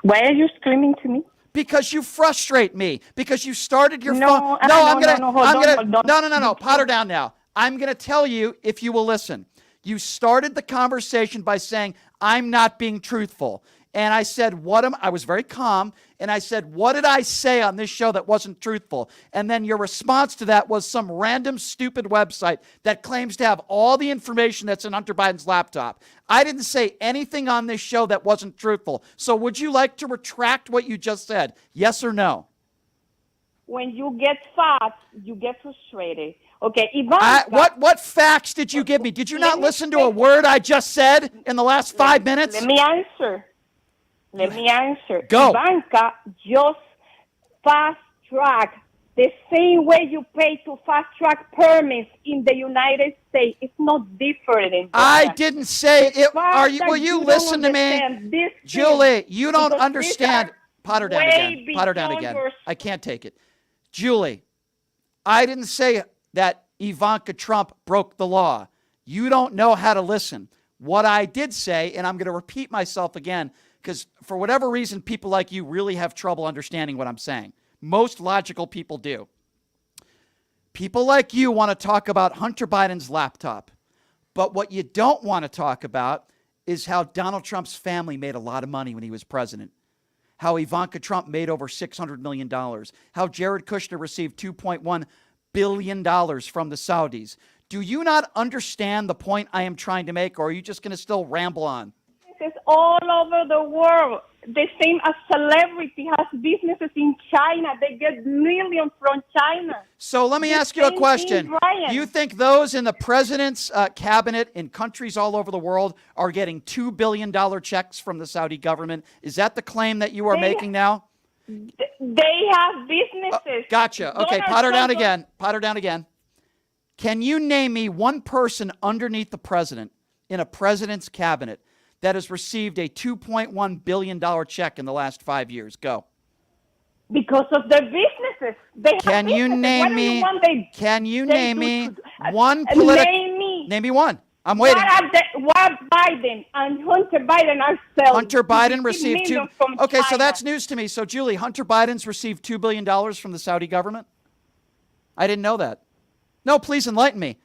Why are you screaming to me? Because you frustrate me. Because you started your phone. No, hold on. No, pot her down now. I'm going to tell you if you will listen. You started the conversation by saying, I'm not being truthful. And I said, I was very calm. And I said, what did I say on this show that wasn't truthful? And then your response to that was some random stupid website that claims to have all the information that's in Hunter Biden's laptop. I didn't say anything on this show that wasn't truthful. So would you like to retract what you just said? Yes or no? When you get fat, you get frustrated. Okay, Ivanka. What facts did you give me? Did you not listen to a word I just said in the last 5 minutes? Let me answer. Go. Ivanka just fast-track the same way you pay to fast-track permits in the United States. It's not different in I didn't say it. Will you listen to me? Julie, you don't understand. Pot her down again. Pot her down again. I can't take it. Julie, I didn't say that Ivanka Trump broke the law. You don't know how to listen. What I did say, and I'm going to repeat myself again, because for whatever reason, people like you really have trouble understanding what I'm saying. Most logical people do. People like you want to talk about Hunter Biden's laptop. But what you don't want to talk about is how Donald Trump's family made a lot of money when he was president. How Ivanka Trump made over $600 million. How Jared Kushner received $2.1 billion from the Saudis. Do you not understand the point I am trying to make, or are you just going to still ramble on? Businesses all over the world. The same as celebrity has businesses in China. They get millions from China. So let me ask you a question. Do you think those in the president's cabinet in countries all over the world are getting $2 billion checks from the Saudi government? Is that the claim that you are making now? They have businesses. Gotcha. Okay, pot her down again. Pot her down again. Can you name me one person underneath the president in a president's cabinet that has received a $2.1 billion check in the last 5 years? Go. Because of their businesses. Can you name me one political... Name me one. I'm waiting. What Biden and Hunter Biden are selling? Hunter Biden received $2 billion. Okay, so that's news to me. So, Julie, Hunter Biden's received $2 billion from the Saudi government? I didn't know that. No, please enlighten me.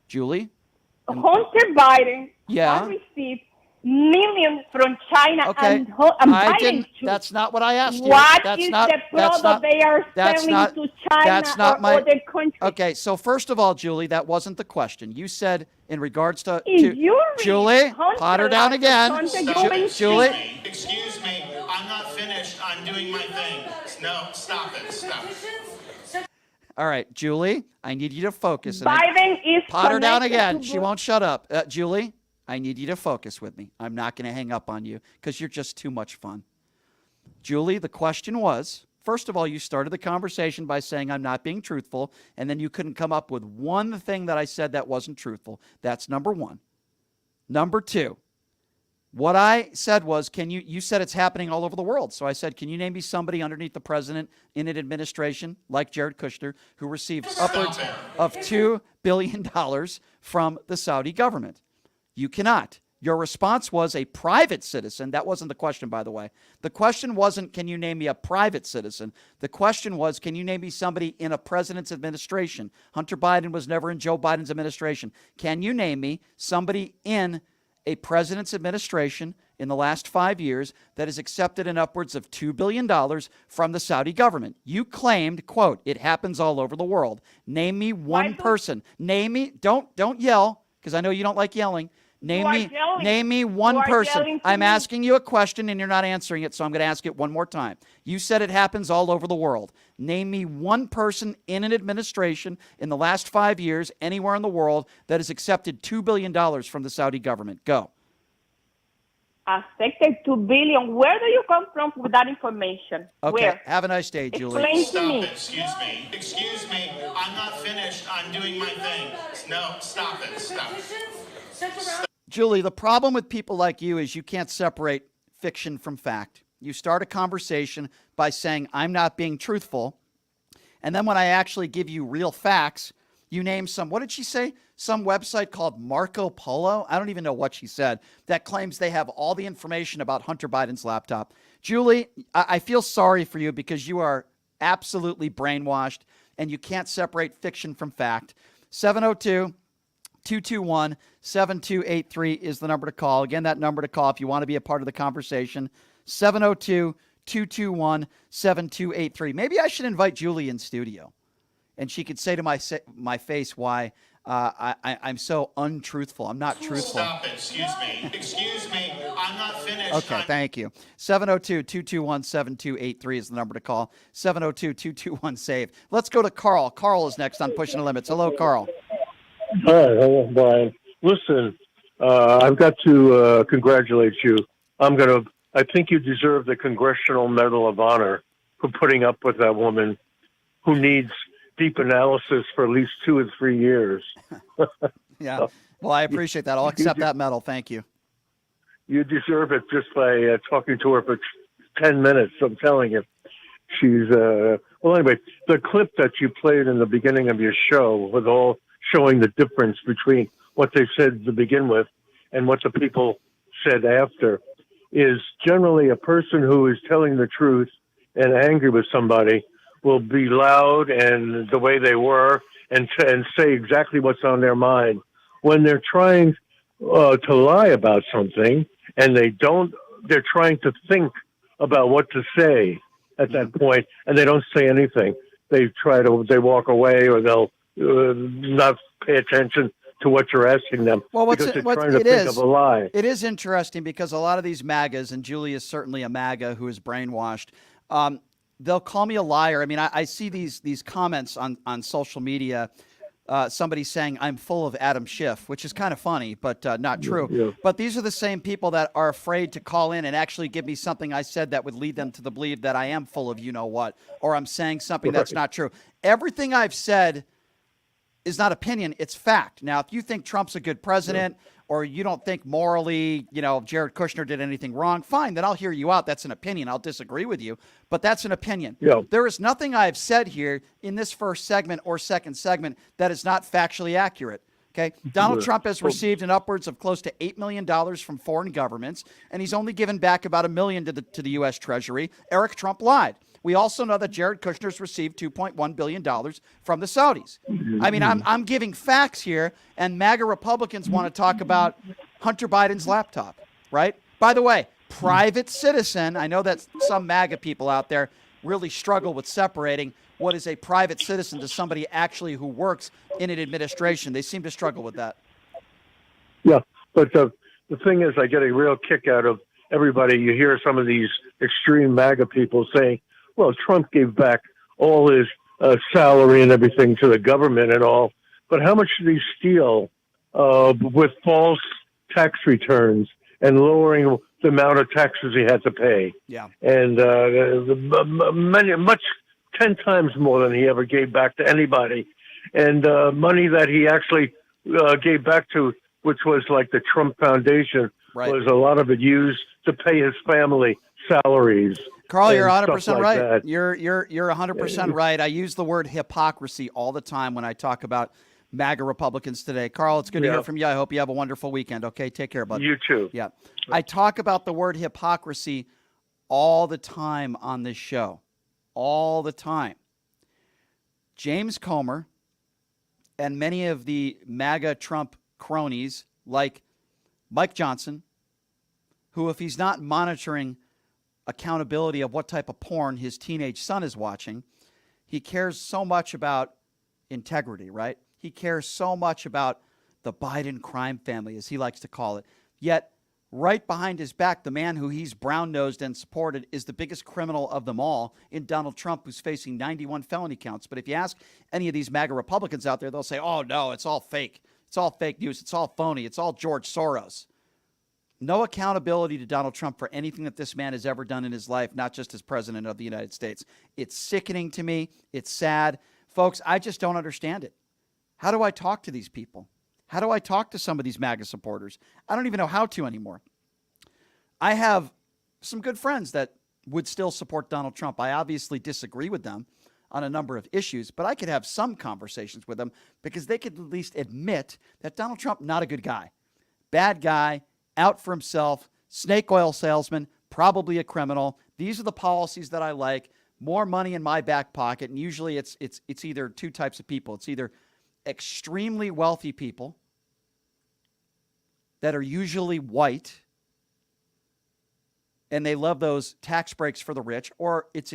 Julie? Hunter Biden has received millions from China. Okay. And Biden too. That's not what I asked you. What is the product they are selling to China or other countries? Okay, so first of all, Julie, that wasn't the question. You said in regards to Julie, pot her down again. Julie. Excuse me. I'm not finished. I'm doing my thing. No, stop it. Stop it. All right, Julie, I need you to focus. Biden is pot her down again. She won't shut up. Julie, I need you to focus with me. I'm not going to hang up on you because you're just too much fun. Julie, the question was, first of all, you started the conversation by saying I'm not being truthful, and then you couldn't come up with one thing that I said that wasn't truthful. That's number one. Number two, what I said was, you said it's happening all over the world. So I said, can you name me somebody underneath the president in an administration like Jared Kushner who received upwards of $2 billion from the Saudi government? You cannot. Your response was a private citizen. That wasn't the question, by the way. The question wasn't, can you name me a private citizen? The question was, can you name me somebody in a president's administration? Hunter Biden was never in Joe Biden's administration. Can you name me somebody in a president's administration in the last 5 years that has accepted an upwards of $2 billion from the Saudi government? You claimed, quote, it happens all over the world. Name me one person. Name me, don't yell, because I know you don't like yelling. Name me one person. I'm asking you a question and you're not answering it, so I'm going to ask it one more time. You said it happens all over the world. Name me one person in an administration in the last 5 years, anywhere in the world, that has accepted $2 billion from the Saudi government. Go. Accepted $2 billion. Where do you come from with that information? Okay. Where? Have a nice day, Julie. Explain to me. Excuse me. Excuse me. I'm not finished. I'm doing my thing. No, stop it. Stop it. Julie, the problem with people like you is you can't separate fiction from fact. You start a conversation by saying, I'm not being truthful. And then when I actually give you real facts, you name what did she say? Some website called Marco Polo? I don't even know what she said, that claims they have all the information about Hunter Biden's laptop. Julie, I feel sorry for you because you are absolutely brainwashed and you can't separate fiction from fact. 702 702-221-7283 is the number to call. Again, that number to call if you want to be a part of the conversation, 702-221-7283. Maybe I should invite Julie in studio, and she could say to my face why I'm so untruthful. I'm not truthful. Stop it. Excuse me. Excuse me. I'm not finished. Okay, thank you. 702-221-7283 is the number to call. 702-221-SAVE. Let's go to Carl. Carl is next on Pushing the Limits. Hello, Carl. Hi, hello, Brian. Listen, I've got to congratulate you. I think you deserve the Congressional Medal of Honor for putting up with that woman who needs deep analysis for at least 2 or 3 years. Yeah. Well, I appreciate that. I'll accept that medal. Thank you. You deserve it just by talking to her for 10 minutes. I'm telling you. She's, well, anyway, the clip that you played in the beginning of your show with all showing the difference between what they said to begin with and what the people said after is generally a person who is telling the truth and angry with somebody will be loud and the way they were and say exactly what's on their mind. When they're trying to lie about something and they're trying to think about what to say at that point, and they don't say anything. They walk away, or they'll not pay attention to what you're asking them because they're trying to think of a lie. It is interesting because a lot of these MAGAs, and Julie is certainly a MAGA who is brainwashed, they'll call me a liar. I mean, I see these comments on social media, somebody saying I'm full of Adam Schiff, which is kind of funny, but not true. Yeah. But these are the same people that are afraid to call in and actually give me something I said that would lead them to believe that I am full of you-know-what, or I'm saying something that's not true. Everything I've said is not opinion, it's fact. Now, if you think Trump's a good president, or you don't think morally, Jared Kushner did anything wrong, fine, then I'll hear you out. That's an opinion. I'll disagree with you, but that's an opinion. Yeah. There is nothing I've said here in this first segment or second segment that is not factually accurate. Okay. Donald Trump has received an upwards of close to $8 million from foreign governments, and he's only given back about $1 million to the U.S. Treasury. Eric Trump lied. We also know that Jared Kushner's received $2.1 billion from the Saudis. I mean, I'm giving facts here, and MAGA Republicans want to talk about Hunter Biden's laptop, right? By the way, private citizen, I know that some MAGA people out there really struggle with separating what is a private citizen to somebody actually who works in an administration. They seem to struggle with that. Yeah, but the thing is, I get a real kick out of everybody. You hear some of these extreme MAGA people saying, well, Trump gave back all his salary and everything to the government and all, but how much did he steal with false tax returns and lowering the amount of taxes he had to pay? Yeah. And 10 times more than he ever gave back to anybody. And money that he actually gave back to, which was like the Trump Foundation, was a lot of it used to pay his family salaries. Carl, you're 100% right. That. You're 100% right. I use the word hypocrisy all the time when I talk about MAGA Republicans today. Carl, it's good to hear from you. I hope you have a wonderful weekend. Okay, take care, bud. You too. Yeah. I talk about the word hypocrisy all the time on this show. All the time. James Comer and many of the MAGA Trump cronies like Mike Johnson, who, if he's not monitoring accountability of what type of porn his teenage son is watching, he cares so much about integrity, right? He cares so much about the Biden crime family, as he likes to call it. Yet, right behind his back, the man who he's brown-nosed and supported is the biggest criminal of them all in Donald Trump, who's facing 91 felony counts. But if you ask any of these MAGA Republicans out there, they'll say, oh, no, it's all fake. It's all fake news. It's all phony. It's all George Soros. No accountability to Donald Trump for anything that this man has ever done in his life, not just as president of the United States. It's sickening to me. It's sad. Folks, I just don't understand it. How do I talk to these people? How do I talk to some of these MAGA supporters? I don't even know how to anymore. I have some good friends that would still support Donald Trump. I obviously disagree with them on a number of issues, but I could have some conversations with them because they could at least admit that Donald Trump, not a good guy. Bad guy, out for himself, snake oil salesman, probably a criminal. These are the policies that I like. More money in my back pocket, and usually it's either two types of people. It's either extremely wealthy people that are usually white, and they love those tax breaks for the rich, or it's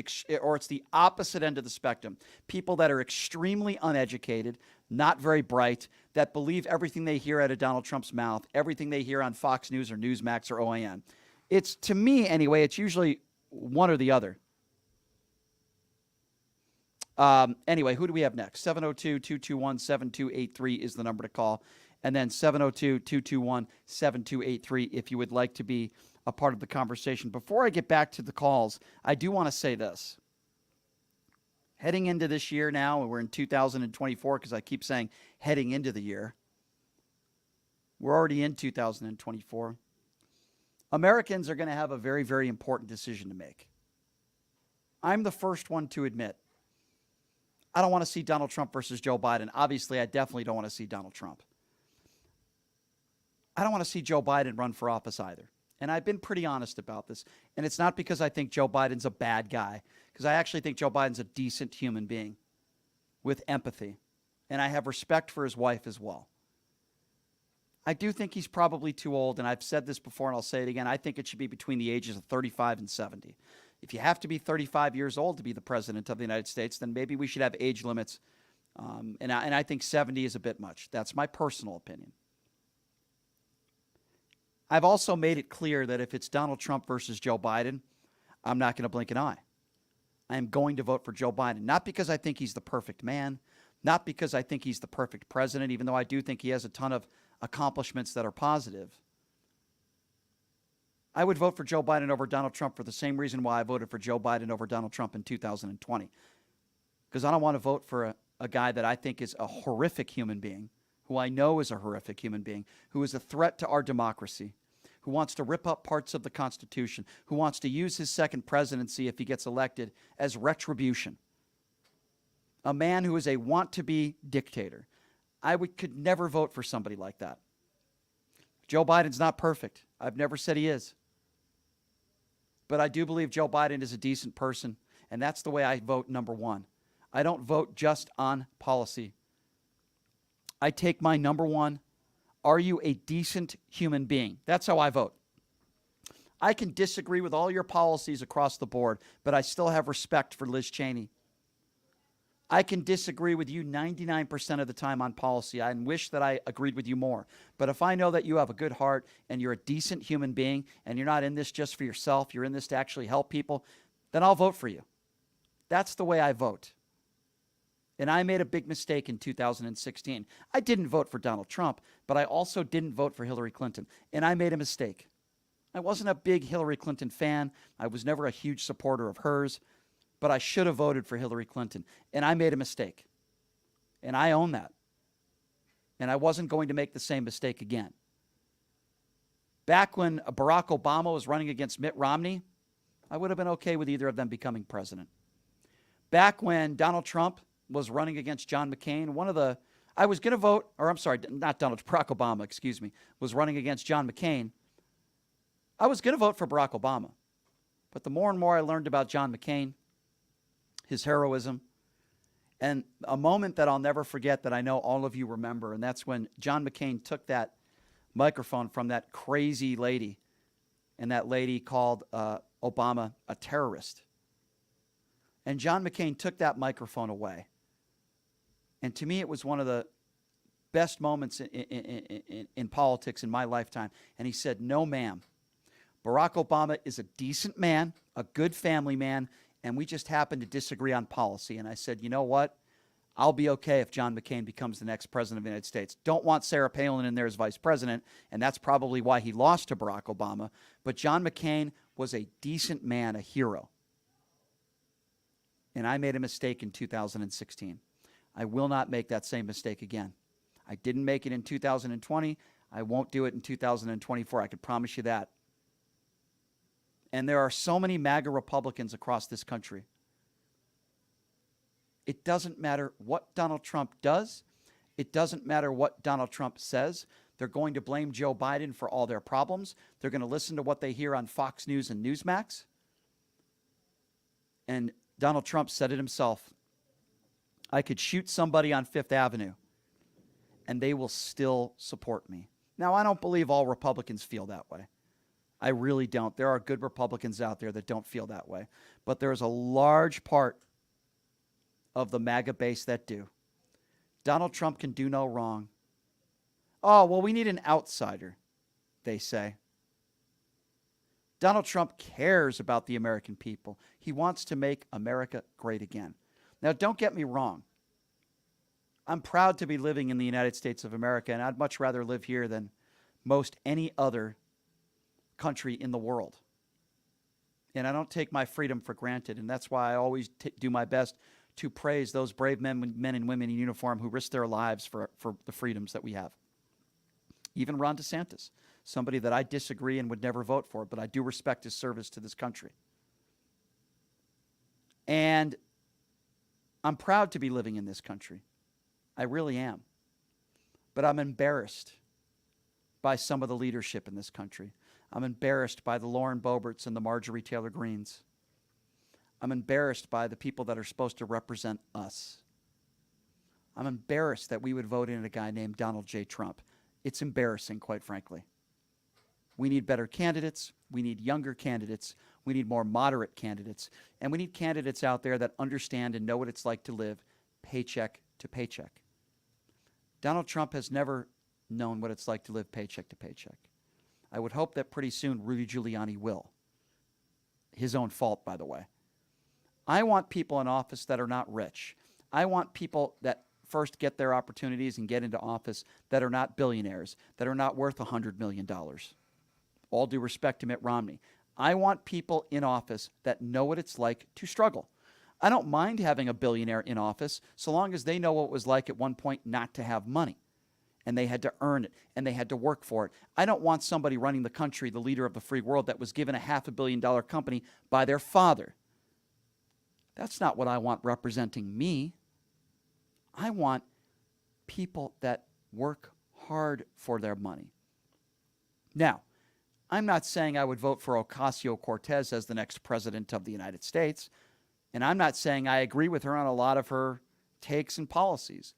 the opposite end of the spectrum. People that are extremely uneducated, not very bright, that believe everything they hear out of Donald Trump's mouth, everything they hear on Fox News or Newsmax or OAN. It's, to me anyway, it's usually one or the other. Anyway, who do we have next? 702-221-7283 is the number to call. And then 702-221-7283 if you would like to be a part of the conversation. Before I get back to the calls, I do want to say this. Heading into this year now, and we're in 2024 because I keep saying heading into the year. We're already in 2024. Americans are going to have a very, very important decision to make. I'm the first one to admit I don't want to see Donald Trump versus Joe Biden. Obviously, I definitely don't want to see Donald Trump. I don't want to see Joe Biden run for office either. And I've been pretty honest about this. And it's not because I think Joe Biden's a bad guy, because I actually think Joe Biden's a decent human being with empathy. And I have respect for his wife as well. I do think he's probably too old, and I've said this before and I'll say it again. I think it should be between the ages of 35 and 70. If you have to be 35 years old to be the president of the United States, then maybe we should have age limits. And I think 70 is a bit much. That's my personal opinion. I've also made it clear that if it's Donald Trump versus Joe Biden, I'm not going to blink an eye. I am going to vote for Joe Biden, not because I think he's the perfect man, not because I think he's the perfect president, even though I do think he has a ton of accomplishments that are positive. I would vote for Joe Biden over Donald Trump for the same reason why I voted for Joe Biden over Donald Trump in 2020. Because I don't want to vote for a guy that I think is a horrific human being, who I know is a horrific human being, who is a threat to our democracy, who wants to rip up parts of the Constitution, who wants to use his second presidency, if he gets elected, as retribution. A man who is a want-to-be dictator. Could never vote for somebody like that. Joe Biden's not perfect. I've never said he is. But I do believe Joe Biden is a decent person, and that's the way I vote, number one. I don't vote just on policy. I take my number one, are you a decent human being? That's how I vote. I can disagree with all your policies across the board, but I still have respect for Liz Cheney. I can disagree with you 99% of the time on policy. I wish that I agreed with you more. But if I know that you have a good heart and you're a decent human being and you're not in this just for yourself, you're in this to actually help people, then I'll vote for you. That's the way I vote. And I made a big mistake in 2016. I didn't vote for Donald Trump, but I also didn't vote for Hillary Clinton. And I made a mistake. I wasn't a big Hillary Clinton fan. I was never a huge supporter of hers. But I should have voted for Hillary Clinton. And I made a mistake. And I own that. And I wasn't going to make the same mistake again. Back when Barack Obama was running against Mitt Romney, I would have been okay with either of them becoming president. Back when Donald Trump was running against John McCain, I was going to vote, or I'm sorry, not Barack Obama, excuse me, was running against John McCain. I was going to vote for Barack Obama. But the more and more I learned about John McCain, his heroism, and a moment that I'll never forget that I know all of you remember, and that's when John McCain took that microphone from that crazy lady, and that lady called Obama a terrorist. And John McCain took that microphone away. And to me, it was one of the best moments in politics in my lifetime. And he said, "No, ma'am. Barack Obama is a decent man, a good family man, and we just happen to disagree on policy." And I said, you know what? I'll be okay if John McCain becomes the next president of the United States. Don't want Sarah Palin in there as vice president, and that's probably why he lost to Barack Obama. But John McCain was a decent man, a hero. And I made a mistake in 2016. I will not make that same mistake again. I didn't make it in 2020. I won't do it in 2024. I can promise you that. And there are so many MAGA Republicans across this country. It doesn't matter what Donald Trump does. It doesn't matter what Donald Trump says. They're going to blame Joe Biden for all their problems. They're going to listen to what they hear on Fox News and Newsmax. And Donald Trump said it himself. I could shoot somebody on Fifth Avenue, and they will still support me. Now, I don't believe all Republicans feel that way. I really don't. There are good Republicans out there that don't feel that way. But there's a large part of the MAGA base that do. Donald Trump can do no wrong. Oh, well, we need an outsider, they say. Donald Trump cares about the American people. He wants to make America great again. Now, don't get me wrong. I'm proud to be living in the United States of America, and I'd much rather live here than most any other country in the world. And I don't take my freedom for granted, and that's why I always do my best to praise those brave men and women in uniform who risk their lives for the freedoms that we have. Even Ron DeSantis, somebody that I disagree and would never vote for, but I do respect his service to this country. And I'm proud to be living in this country. I really am. But I'm embarrassed by some of the leadership in this country. I'm embarrassed by the Lauren Boeberts and the Marjorie Taylor Greens. I'm embarrassed by the people that are supposed to represent us. I'm embarrassed that we would vote in a guy named Donald J. Trump. It's embarrassing, quite frankly. We need better candidates. We need younger candidates. We need more moderate candidates. And we need candidates out there that understand and know what it's like to live paycheck to paycheck. Donald Trump has never known what it's like to live paycheck to paycheck. I would hope that pretty soon Rudy Giuliani will. His own fault, by the way. I want people in office that are not rich. I want people that first get their opportunities and get into office that are not billionaires, that are not worth $100 million. All due respect to Mitt Romney. I want people in office that know what it's like to struggle. I don't mind having a billionaire in office so long as they know what it was like at one point not to have money. And they had to earn it, and they had to work for it. I don't want somebody running the country, the leader of the free world, that was given a $500 million company by their father. That's not what I want representing me. I want people that work hard for their money. Now, I'm not saying I would vote for Ocasio-Cortez as the next president of the United States, and I'm not saying I agree with her on a lot of her takes and policies.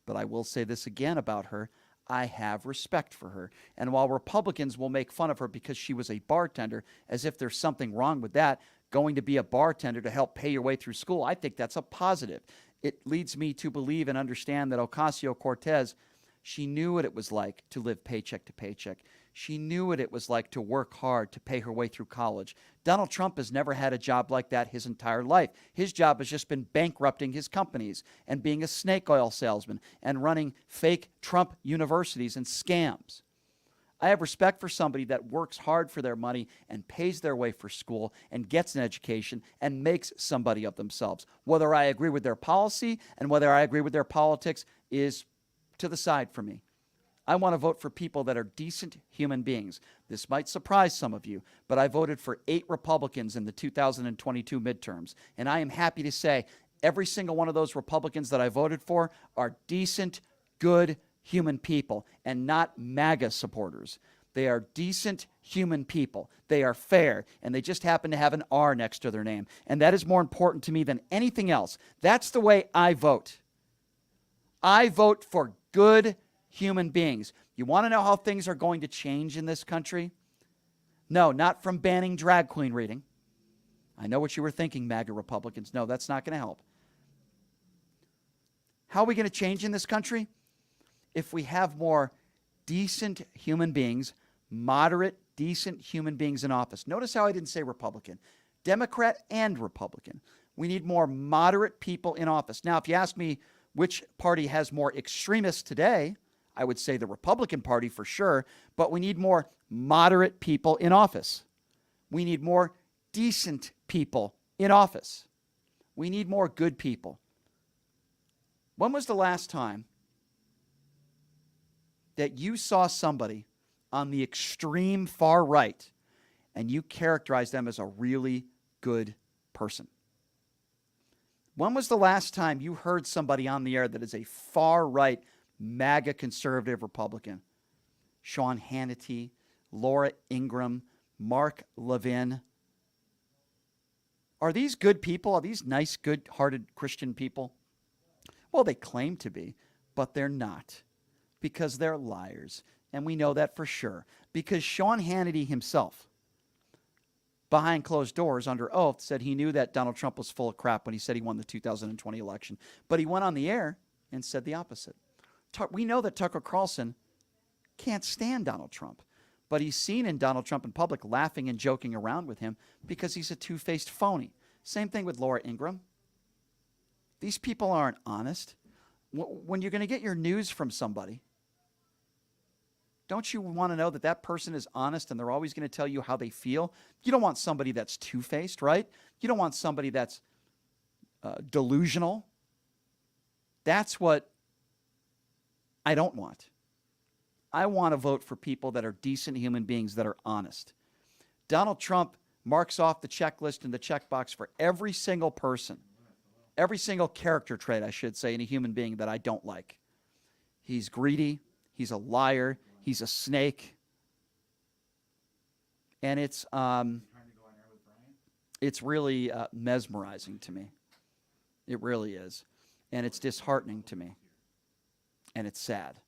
But I will say this again about her. I have respect for her. And while Republicans will make fun of her because she was a bartender, as if there's something wrong with that, going to be a bartender to help pay your way through school, I think that's a positive. It leads me to believe and understand that Ocasio-Cortez, she knew what it was like to live paycheck to paycheck. She knew what it was like to work hard to pay her way through college. Donald Trump has never had a job like that his entire life. His job has just been bankrupting his companies and being a snake oil salesman and running fake Trump universities and scams. I have respect for somebody that works hard for their money and pays their way for school and gets an education and makes somebody of themselves. Whether I agree with their policy and whether I agree with their politics is to the side for me. I want to vote for people that are decent human beings. This might surprise some of you, but I voted for 8 Republicans in the 2022 midterms. And I am happy to say every single one of those Republicans that I voted for are decent, good human people and not MAGA supporters. They are decent human people. They are fair, and they just happen to have an R next to their name. And that is more important to me than anything else. That's the way I vote. I vote for good human beings. You want to know how things are going to change in this country? No, not from banning drag queen reading. I know what you were thinking, MAGA Republicans. No, that's not going to help. How are we going to change in this country? If we have more decent human beings, moderate, decent human beings in office. Notice how I didn't say Republican. Democrat and Republican. We need more moderate people in office. Now, if you ask me which party has more extremists today, I would say the Republican Party for sure, but we need more moderate people in office. We need more decent people in office. We need more good people. When was the last time that you saw somebody on the extreme far right and you characterized them as a really good person? When was the last time you heard somebody on the air that is a far right MAGA conservative Republican? Sean Hannity, Laura Ingraham, Mark Levin. Are these good people? Are these nice, good-hearted Christian people? Well, they claim to be, but they're not, because they're liars. And we know that for sure because Sean Hannity himself, behind closed doors under oath, said he knew that Donald Trump was full of crap when he said he won the 2020 election. But he went on the air and said the opposite. We know that Tucker Carlson can't stand Donald Trump, but he's seen in Donald Trump in public laughing and joking around with him because he's a two-faced phony. Same thing with Laura Ingraham. These people aren't honest. When you're going to get your news from somebody, don't you want to know that that person is honest and they're always going to tell you how they feel? You don't want somebody that's two-faced, right? You don't want somebody that's delusional. That's what I don't want. I want to vote for people that are decent human beings that are honest. Donald Trump marks off the checklist and the checkbox for every single person, every single character trait, I should say, in a human being that I don't like. He's greedy. He's a liar. He's a snake. And it's really mesmerizing to me. It really is. And it's disheartening to me. And it's sad.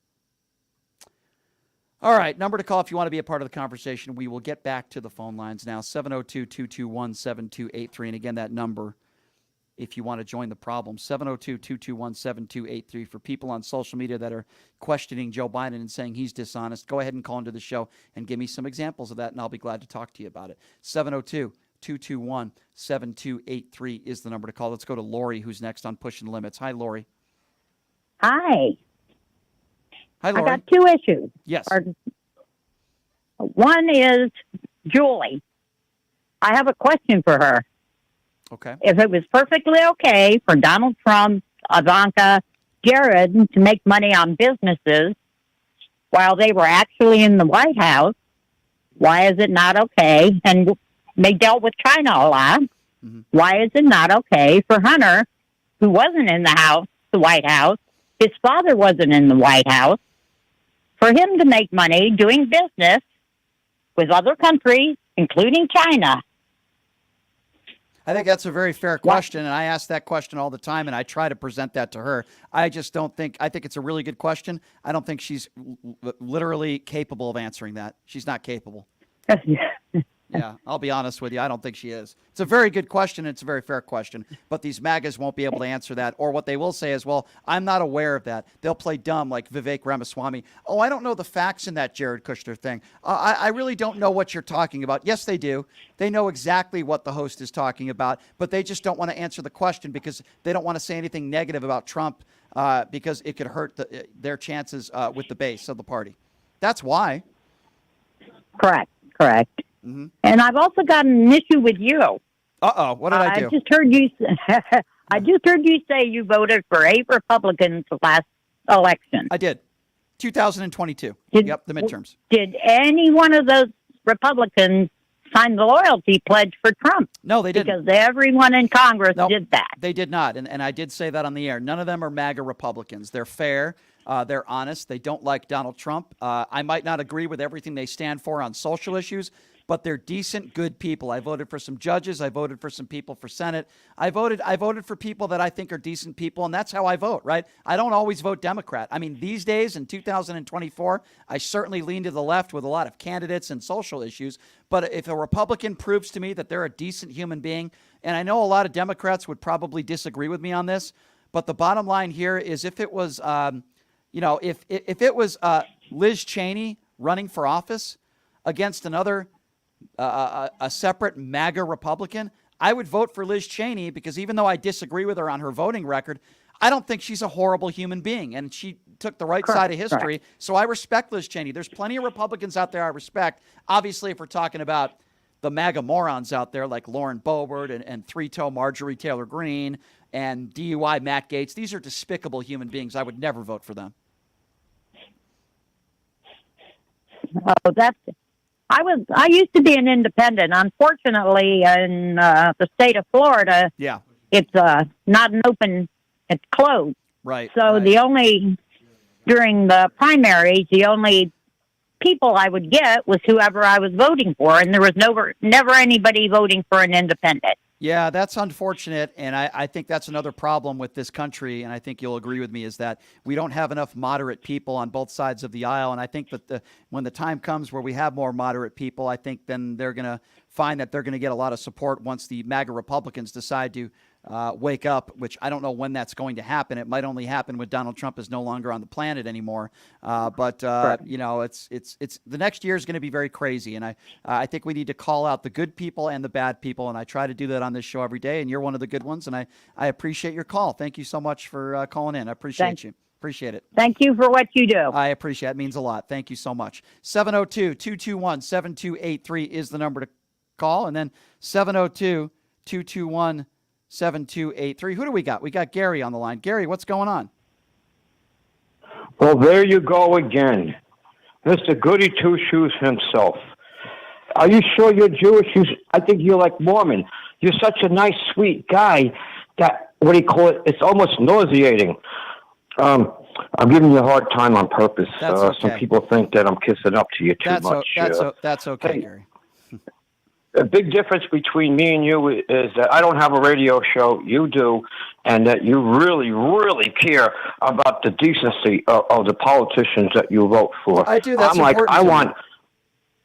All right, number to call if you want to be a part of the conversation. We will get back to the phone lines now, 702-221-7283. And again, that number, if you want to join the problem, 702-221-7283. For people on social media that are questioning Joe Biden and saying he's dishonest, go ahead and call into the show and give me some examples of that, and I'll be glad to talk to you about it. 702-221-7283 is the number to call. Let's go to Lori, who's next on Pushing the Limits. Hi, Lori. Hi. Hi, Lori. I got two issues. Yes. One is Julie. I have a question for her. Okay. If it was perfectly okay for Donald Trump, Ivanka, Jared to make money on businesses while they were actually in the White House, why is it not okay? And they dealt with China a lot. Mm-hmm. Why is it not okay for Hunter, who wasn't in the White House, his father wasn't in the White House, for him to make money doing business with other countries, including China? I think that's a very fair question, and I ask that question all the time, and I try to present that to her. I think it's a really good question. I don't think she's literally capable of answering that. She's not capable. Yeah, I'll be honest with you. I don't think she is. It's a very good question. And it's a very fair question. But these MAGAs won't be able to answer that. Or what they will say is, well, I'm not aware of that. They'll play dumb like Vivek Ramaswamy. Oh, I don't know the facts in that Jared Kushner thing. I really don't know what you're talking about. Yes, they do. They know exactly what the host is talking about. But they just don't want to answer the question because they don't want to say anything negative about Trump because it could hurt their chances with the base of the party. That's why. Correct. Mm-hmm. And I've also got an issue with you. Uh-oh, what did I do? I just heard you say you voted for 8 Republicans the last election. I did. 2022. Yep, the midterms. Did any one of those Republicans sign the loyalty pledge for Trump? No, they didn't. Because everyone in Congress did that. They did not, and I did say that on the air. None of them are MAGA Republicans. They're fair. They're honest. They don't like Donald Trump. I might not agree with everything they stand for on social issues, but they're decent, good people. I voted for some judges. I voted for some people for Senate. I voted for people that I think are decent people, and that's how I vote, right? I don't always vote Democrat. I mean, these days in 2024, I certainly lean to the left with a lot of candidates and social issues. But if a Republican proves to me that they're a decent human being, and I know a lot of Democrats would probably disagree with me on this, but the bottom line here is if it was, if it was Liz Cheney running for office against another a separate MAGA Republican, I would vote for Liz Cheney because even though I disagree with her on her voting record, I don't think she's a horrible human being, and she took the right side of history. So I respect Liz Cheney. There's plenty of Republicans out there I respect. Obviously, if we're talking about the MAGA morons out there like Lauren Boebert and three-toe Marjorie Taylor Greene and DUI Matt Gaetz, these are despicable human beings. I would never vote for them. Oh, I used to be an independent. Unfortunately, in the state of Florida, it's not an open, it's closed. Right. So during the primaries, the only people I would get was whoever I was voting for, and there was never anybody voting for an independent. Yeah, that's unfortunate, and I think that's another problem with this country, and I think you'll agree with me, is that we don't have enough moderate people on both sides of the aisle, and I think that when the time comes where we have more moderate people, I think then they're going to find that they're going to get a lot of support once the MAGA Republicans decide to wake up, which I don't know when that's going to happen. It might only happen when Donald Trump is no longer on the planet anymore. But you know, it's the next year is going to be very crazy, and I think we need to call out the good people and the bad people, and I try to do that on this show every day. And you're one of the good ones, and I appreciate your call. Thank you so much for calling in. I appreciate you. Appreciate it. Thank you for what you do. I appreciate it. It means a lot. Thank you so much. 702-221-7283 is the number to call, and then 702-221-7283. Who do we got? We got Gary on the line. Gary, what's going on? Well, there you go again. Mr. Goody Two-Shoes himself. Are you sure you're Jewish? I think you're like Mormon. You're such a nice, sweet guy that, what do you call it? It's almost nauseating. I'm giving you a hard time on purpose. That's okay. Some people think that I'm kissing up to you too much. That's okay, Gary. A big difference between me and you is that I don't have a radio show, you do, and that you really, really care about the decency of the politicians that you vote for. I do. That's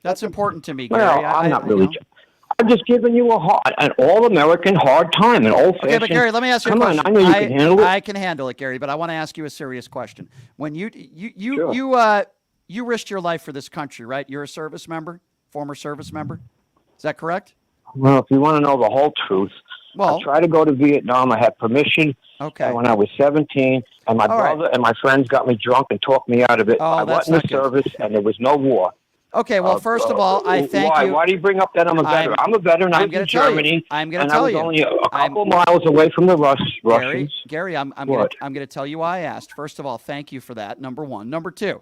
That's important to me, Gary. Well, I'm not really. I'm just giving you an all-American hard time, an old-fashioned. Okay, but Gary, let me ask you a question. Come on, I know you can handle it. I can handle it, Gary, but I want to ask you a serious question. When you risked your life for this country, right? You're a service member, former service member. Is that correct? Well, if you want to know the whole truth, I tried to go to Vietnam. I had permission when I was 17, and my brother and my friends got me drunk and talked me out of it. I went in the service, and there was no war. Okay, well, first of all, I thank you. Why do you bring up that I'm a veteran? I'm a veteran. I was in Germany. I'm going to tell you. I was only a couple miles away from the Russians. Gary, I'm going to tell you why I asked. First of all, thank you for that, number one. Number two,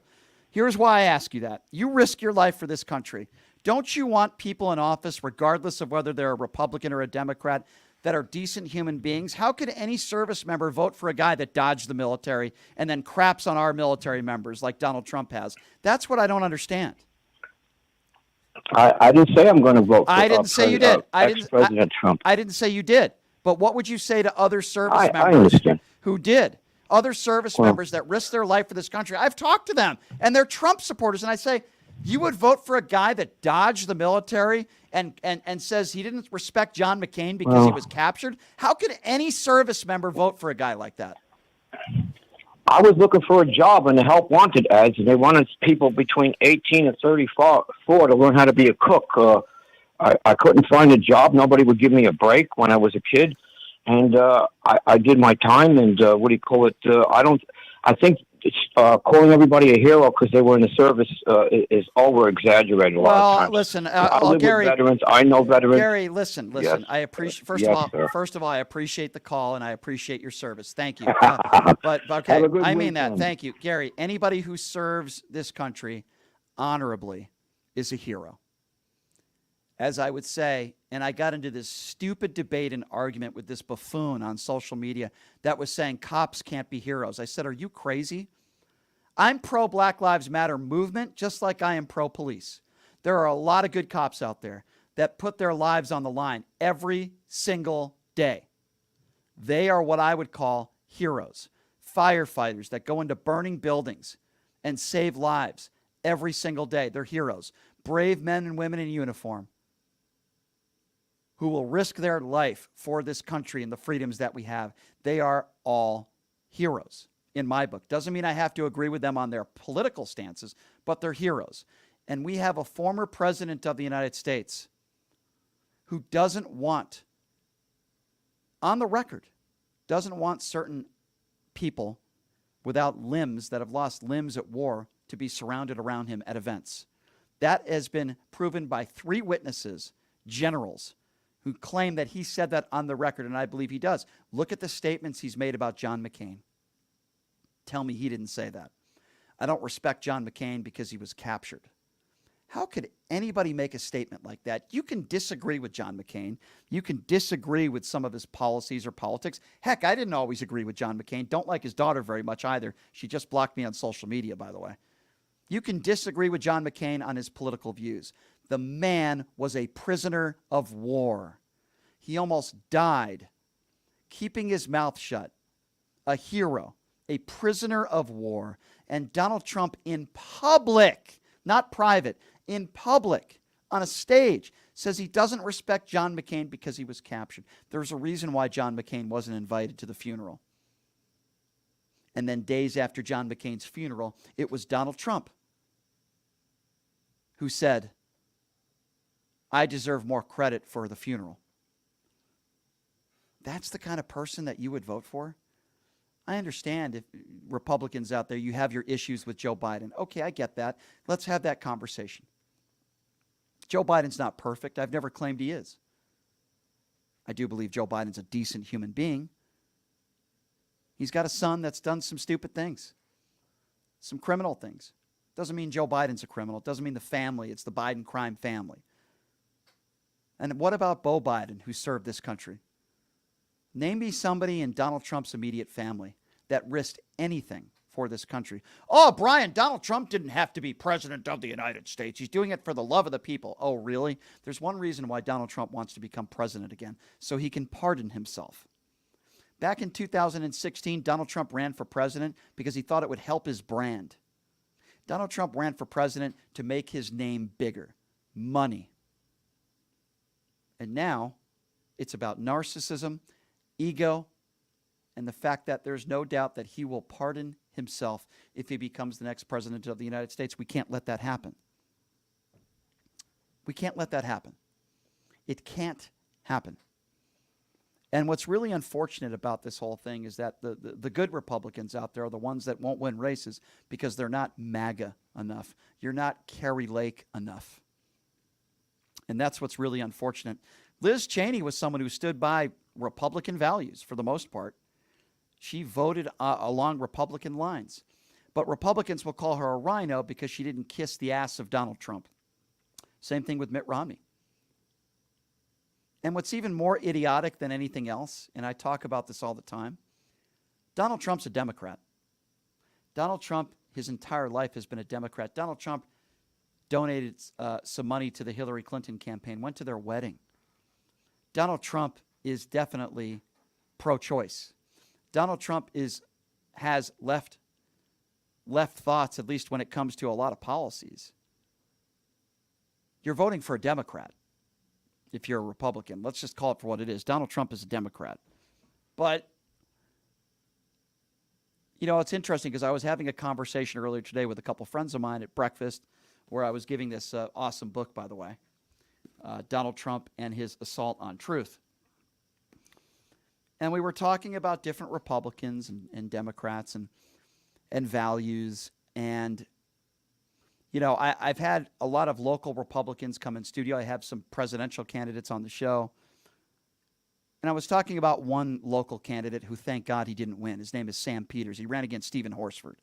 here's why I ask you that. You risk your life for this country. Don't you want people in office, regardless of whether they're a Republican or a Democrat, that are decent human beings? How could any service member vote for a guy that dodged the military and then craps on our military members like Donald Trump has? That's what I don't understand. I didn't say I'm going to vote for I didn't say you did. President Trump. I didn't say you did. But what would you say to other service members who did? Other service members that risked their life for this country. I've talked to them, and they're Trump supporters, and I say, you would vote for a guy that dodged the military and says he didn't respect John McCain because he was captured? How could any service member vote for a guy like that? I was looking for a job in the help wanted ads, and they wanted people between 18 and 34 to learn how to be a cook. I couldn't find a job. Nobody would give me a break when I was a kid. And I did my time, and what do you call it? I think calling everybody a hero because they were in the service is over-exaggerated a lot of times. Listen, I live Gary, with veterans. I know veterans. Gary, listen. Yes. I appreciate. First of all, I appreciate the call and I appreciate your service. Thank you. But okay, I mean that. Thank you, Gary. Anybody who serves this country honorably is a hero. As I would say, and I got into this stupid debate and argument with this buffoon on social media that was saying cops can't be heroes. I said, are you crazy? I'm pro Black Lives Matter movement, just like I am pro police. There are a lot of good cops out there that put their lives on the line every single day. They are what I would call heroes, firefighters that go into burning buildings and save lives every single day. They're heroes, brave men and women in uniform who will risk their life for this country and the freedoms that we have. They are all heroes in my book. Doesn't mean I have to agree with them on their political stances, but they're heroes. And we have a former president of the United States who doesn't want, on the record, doesn't want certain people without limbs that have lost limbs at war to be surrounded around him at events. That has been proven by 3 witnesses, generals, who claim that he said that on the record, and I believe he does. Look at the statements he's made about John McCain. Tell me he didn't say that. I don't respect John McCain because he was captured. How could anybody make a statement like that? You can disagree with John McCain. You can disagree with some of his policies or politics. Heck, I didn't always agree with John McCain. Don't like his daughter very much either. She just blocked me on social media, by the way. You can disagree with John McCain on his political views. The man was a prisoner of war. He almost died keeping his mouth shut. A hero, a prisoner of war. And Donald Trump in public, not private, in public, on a stage, says he doesn't respect John McCain because he was captured. There's a reason why John McCain wasn't invited to the funeral. And then days after John McCain's funeral, it was Donald Trump who said, I deserve more credit for the funeral. That's the kind of person that you would vote for? I understand if Republicans out there, you have your issues with Joe Biden. Okay, I get that. Let's have that conversation. Joe Biden's not perfect. I've never claimed he is. I do believe Joe Biden's a decent human being. He's got a son that's done some stupid things, some criminal things. Doesn't mean Joe Biden's a criminal. It doesn't mean the family. It's the Biden crime family. And what about Beau Biden, who served this country? Name me somebody in Donald Trump's immediate family that risked anything for this country. Oh, Brian, Donald Trump didn't have to be president of the United States. He's doing it for the love of the people. Oh, really? There's one reason why Donald Trump wants to become president again, so he can pardon himself. Back in 2016, Donald Trump ran for president because he thought it would help his brand. Donald Trump ran for president to make his name bigger. Money. And now it's about narcissism, ego, and the fact that there's no doubt that he will pardon himself if he becomes the next president of the United States. We can't let that happen. We can't let that happen. It can't happen. And what's really unfortunate about this whole thing is that the good Republicans out there are the ones that won't win races because they're not MAGA enough. You're not Carrie Lake enough. And that's what's really unfortunate. Liz Cheney was someone who stood by Republican values for the most part. She voted along Republican lines. But Republicans will call her a rhino because she didn't kiss the ass of Donald Trump. Same thing with Mitt Romney. And what's even more idiotic than anything else, and I talk about this all the time, Donald Trump's a Democrat. Donald Trump, his entire life, has been a Democrat. Donald Trump donated some money to the Hillary Clinton campaign, went to their wedding. Donald Trump is definitely pro-choice. Donald Trump has left thoughts, at least when it comes to a lot of policies. You're voting for a Democrat if you're a Republican. Let's just call it for what it is. Donald Trump is a Democrat. But, you know, it's interesting because I was having a conversation earlier today with a couple friends of mine at breakfast where I was giving this awesome book, by the way, Donald Trump and His Assault on Truth. And we were talking about different Republicans and Democrats and values. And, you know, I've had a lot of local Republicans come in studio. I have some presidential candidates on the show. And I was talking about one local candidate who, thank God, he didn't win. His name is Sam Peters. He ran against Stephen Horsford.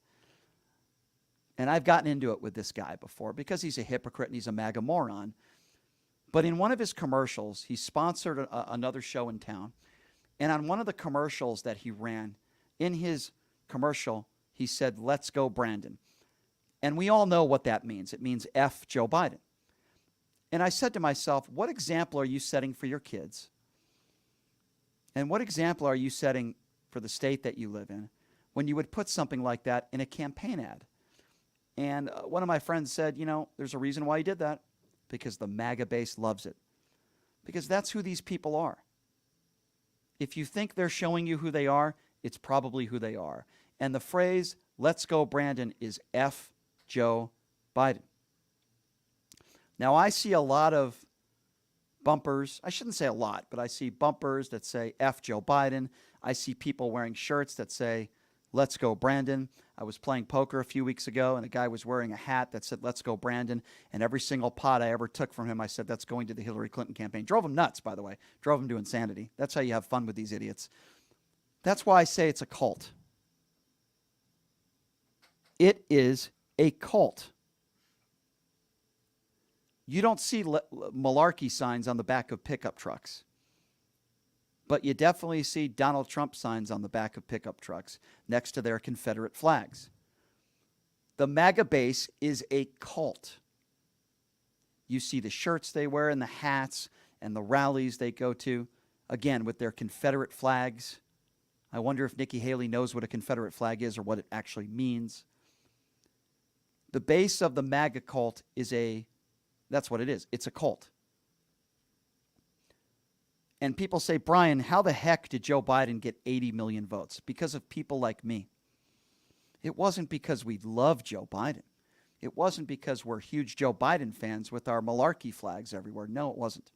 And I've gotten into it with this guy before because he's a hypocrite and he's a MAGA moron. But in one of his commercials, he sponsored another show in town. And on one of the commercials that he ran, in his commercial, he said, "Let's go, Brandon." And we all know what that means. It means F Joe Biden. And I said to myself, what example are you setting for your kids? And what example are you setting for the state that you live in when you would put something like that in a campaign ad? And one of my friends said, you know, there's a reason why he did that. Because the MAGA base loves it. Because that's who these people are. If you think they're showing you who they are, it's probably who they are. And the phrase, "Let's go, Brandon," is F Joe Biden. Now, I see a lot of bumpers. I shouldn't say a lot, but I see bumpers that say F Joe Biden. I see people wearing shirts that say, "Let's go, Brandon." I was playing poker a few weeks ago, and a guy was wearing a hat that said, "Let's go, Brandon." And every single pot I ever took from him, I said, "That's going to the Hillary Clinton campaign." Drove him nuts, by the way. Drove him to insanity. That's how you have fun with these idiots. That's why I say it's a cult. It is a cult. You don't see malarkey signs on the back of pickup trucks. But you definitely see Donald Trump signs on the back of pickup trucks next to their Confederate flags. The MAGA base is a cult. You see the shirts they wear and the hats and the rallies they go to. again, with their Confederate flags. I wonder if Nikki Haley knows what a Confederate flag is or what it actually means. The base of the MAGA cult that's what it is. It's a cult. And people say, Brian, how the heck did Joe Biden get 80 million votes? Because of people like me. It wasn't because we love Joe Biden. It wasn't because we're huge Joe Biden fans with our malarkey flags everywhere. No, it wasn't.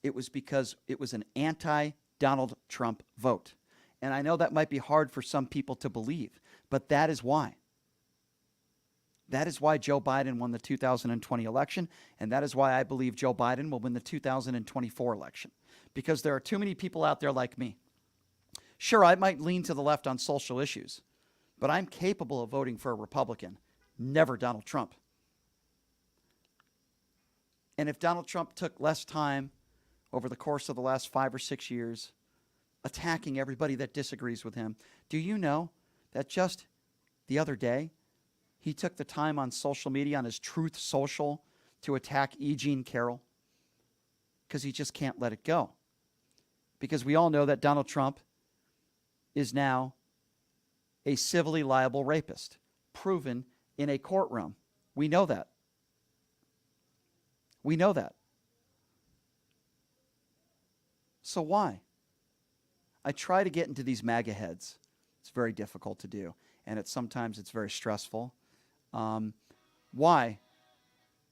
It was because it was an anti-Donald Trump vote. And I know that might be hard for some people to believe, but that is why. That is why Joe Biden won the 2020 election, and that is why I believe Joe Biden will win the 2024 election. Because there are too many people out there like me. Sure, I might lean to the left on social issues, but I'm capable of voting for a Republican, never Donald Trump. And if Donald Trump took less time over the course of the last 5 or 6 years attacking everybody that disagrees with him, do you know that just the other day, he took the time on social media, on his Truth Social, to attack E. Jean Carroll? Because he just can't let it go. Because we all know that Donald Trump is now a civilly liable rapist, proven in a courtroom. We know that. We know that. So why? I try to get into these MAGA heads. It's very difficult to do, and sometimes it's very stressful. Why?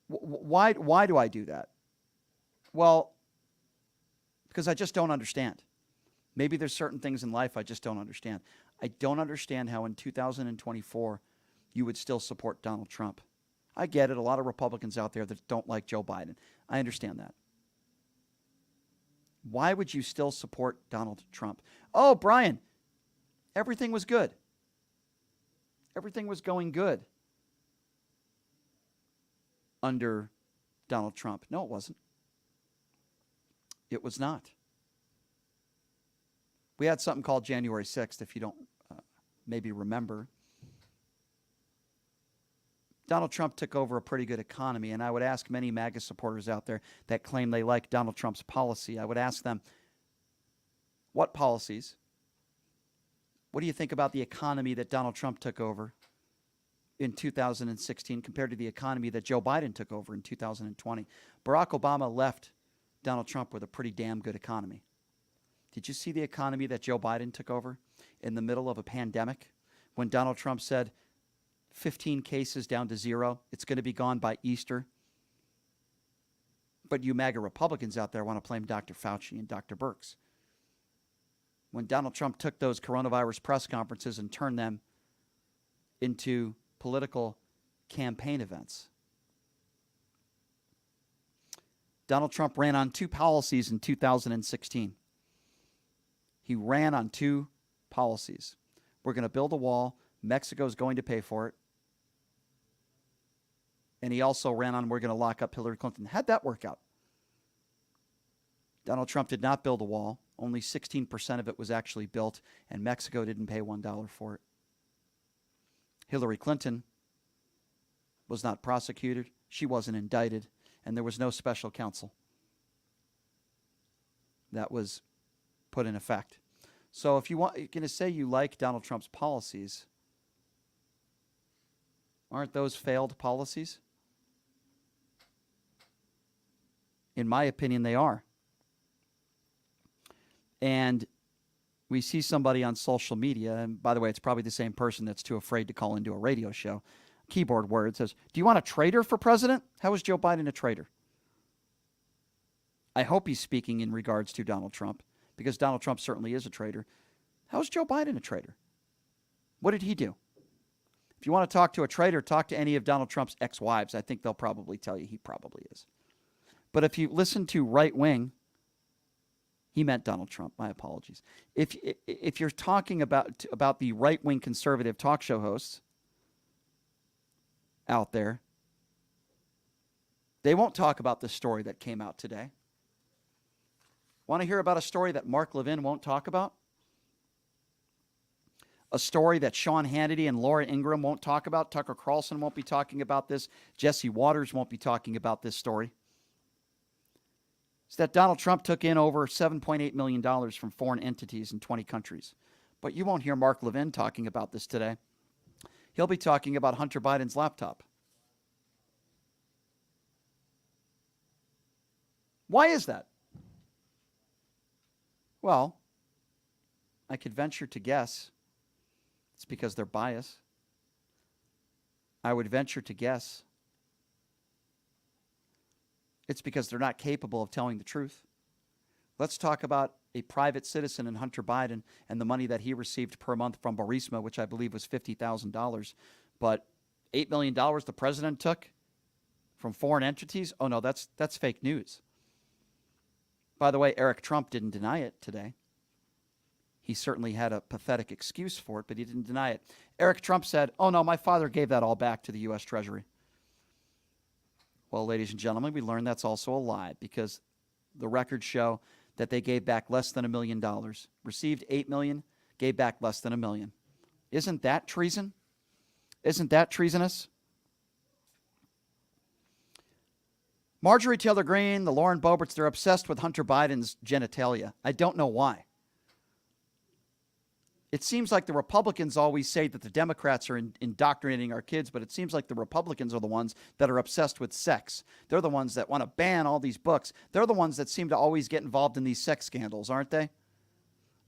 Why do I do that? Well, because I just don't understand. Maybe there's certain things in life I just don't understand. I don't understand how in 2024 you would still support Donald Trump. I get it. A lot of Republicans out there that don't like Joe Biden. I understand that. Why would you still support Donald Trump? Oh, Brian, everything was good. Everything was going good under Donald Trump. No, it wasn't. It was not. We had something called January 6th, if you don't maybe remember. Donald Trump took over a pretty good economy, and I would ask many MAGA supporters out there that claim they like Donald Trump's policy, I would ask them, what policies? What do you think about the economy that Donald Trump took over in 2016 compared to the economy that Joe Biden took over in 2020? Barack Obama left Donald Trump with a pretty damn good economy. Did you see the economy that Joe Biden took over in the middle of a pandemic when Donald Trump said 15 cases down to 0, it's going to be gone by Easter? But you MAGA Republicans out there want to blame Dr. Fauci and Dr. Birx. When Donald Trump took those coronavirus press conferences and turned them into political campaign events. Donald Trump ran on 2 policies in 2016. He ran on 2 policies. We're going to build a wall. Mexico's going to pay for it. And he also ran on, we're going to lock up Hillary Clinton. How'd that work out? Donald Trump did not build a wall. Only 16% of it was actually built, and Mexico didn't pay $1 for it. Hillary Clinton was not prosecuted. She wasn't indicted, and there was no special counsel that was put in effect. So if you're going to say you like Donald Trump's policies, aren't those failed policies? In my opinion, they are. And we see somebody on social media, and by the way, it's probably the same person that's too afraid to call into a radio show, keyboard word says, do you want a traitor for president? How is Joe Biden a traitor? I hope he's speaking in regards to Donald Trump, because Donald Trump certainly is a traitor. How is Joe Biden a traitor? What did he do? If you want to talk to a traitor, talk to any of Donald Trump's ex-wives. I think they'll probably tell you he probably is. But if you listen to right wing, he meant Donald Trump. My apologies. If you're talking about the right wing conservative talk show hosts out there, they won't talk about the story that came out today. Want to hear about a story that Mark Levin won't talk about? A story that Sean Hannity and Laura Ingraham won't talk about? Tucker Carlson won't be talking about this. Jesse Waters won't be talking about this story. is that Donald Trump took in over $7.8 million from foreign entities in 20 countries. But you won't hear Mark Levin talking about this today. He'll be talking about Hunter Biden's laptop. Why is that? Well, I could venture to guess it's because they're biased. I would venture to guess it's because they're not capable of telling the truth. Let's talk about a private citizen in Hunter Biden and the money that he received per month from Burisma, which I believe was $50,000. But $8 million the president took from foreign entities? Oh, no, that's fake news. By the way, Eric Trump didn't deny it today. He certainly had a pathetic excuse for it, but he didn't deny it. Eric Trump said, oh, no, my father gave that all back to the U.S. Treasury. Well, ladies and gentlemen, we learned that's also a lie because the records show that they gave back less than $1 million, received $8 million, gave back less than $1 million. Isn't that treason? Isn't that treasonous? Marjorie Taylor Greene, the Lauren Boeberts, they're obsessed with Hunter Biden's genitalia. I don't know why. It seems like the Republicans always say that the Democrats are indoctrinating our kids, but it seems like the Republicans are the ones that are obsessed with sex. They're the ones that want to ban all these books. They're the ones that seem to always get involved in these sex scandals, aren't they?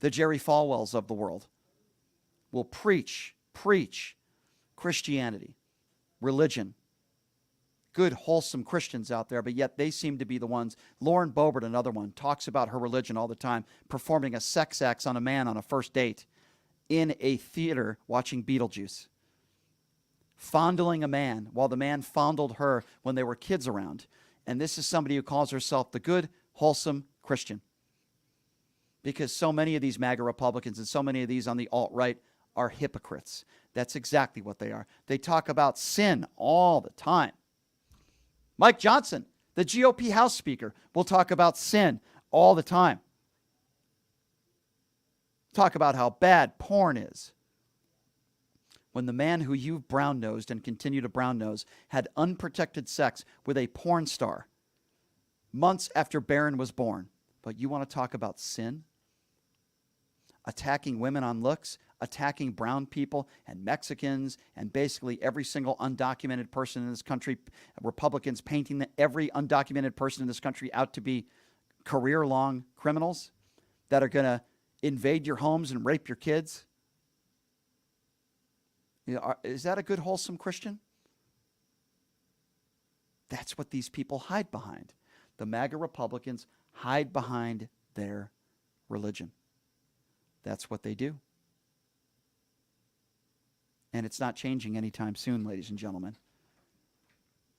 The Jerry Falwells of the world will preach Christianity, religion, good, wholesome Christians out there, but yet they seem to be the ones. Lauren Boebert, another one, talks about her religion all the time, performing a sex act on a man on a first date in a theater watching Beetlejuice, fondling a man while the man fondled her when there were kids around. And this is somebody who calls herself the good, wholesome Christian. Because so many of these MAGA Republicans and so many of these on the alt-right are hypocrites. That's exactly what they are. They talk about sin all the time. Mike Johnson, the GOP House Speaker, will talk about sin all the time. Talk about how bad porn is. When the man who you've brown-nosed and continue to brown-nose had unprotected sex with a porn star months after Barron was born. But you want to talk about sin? Attacking women on looks, attacking brown people and Mexicans and basically every single undocumented person in this country. Republicans painting every undocumented person in this country out to be career-long criminals that are going to invade your homes and rape your kids. Is that a good, wholesome Christian? That's what these people hide behind. The MAGA Republicans hide behind their religion. That's what they do. And it's not changing anytime soon, ladies and gentlemen.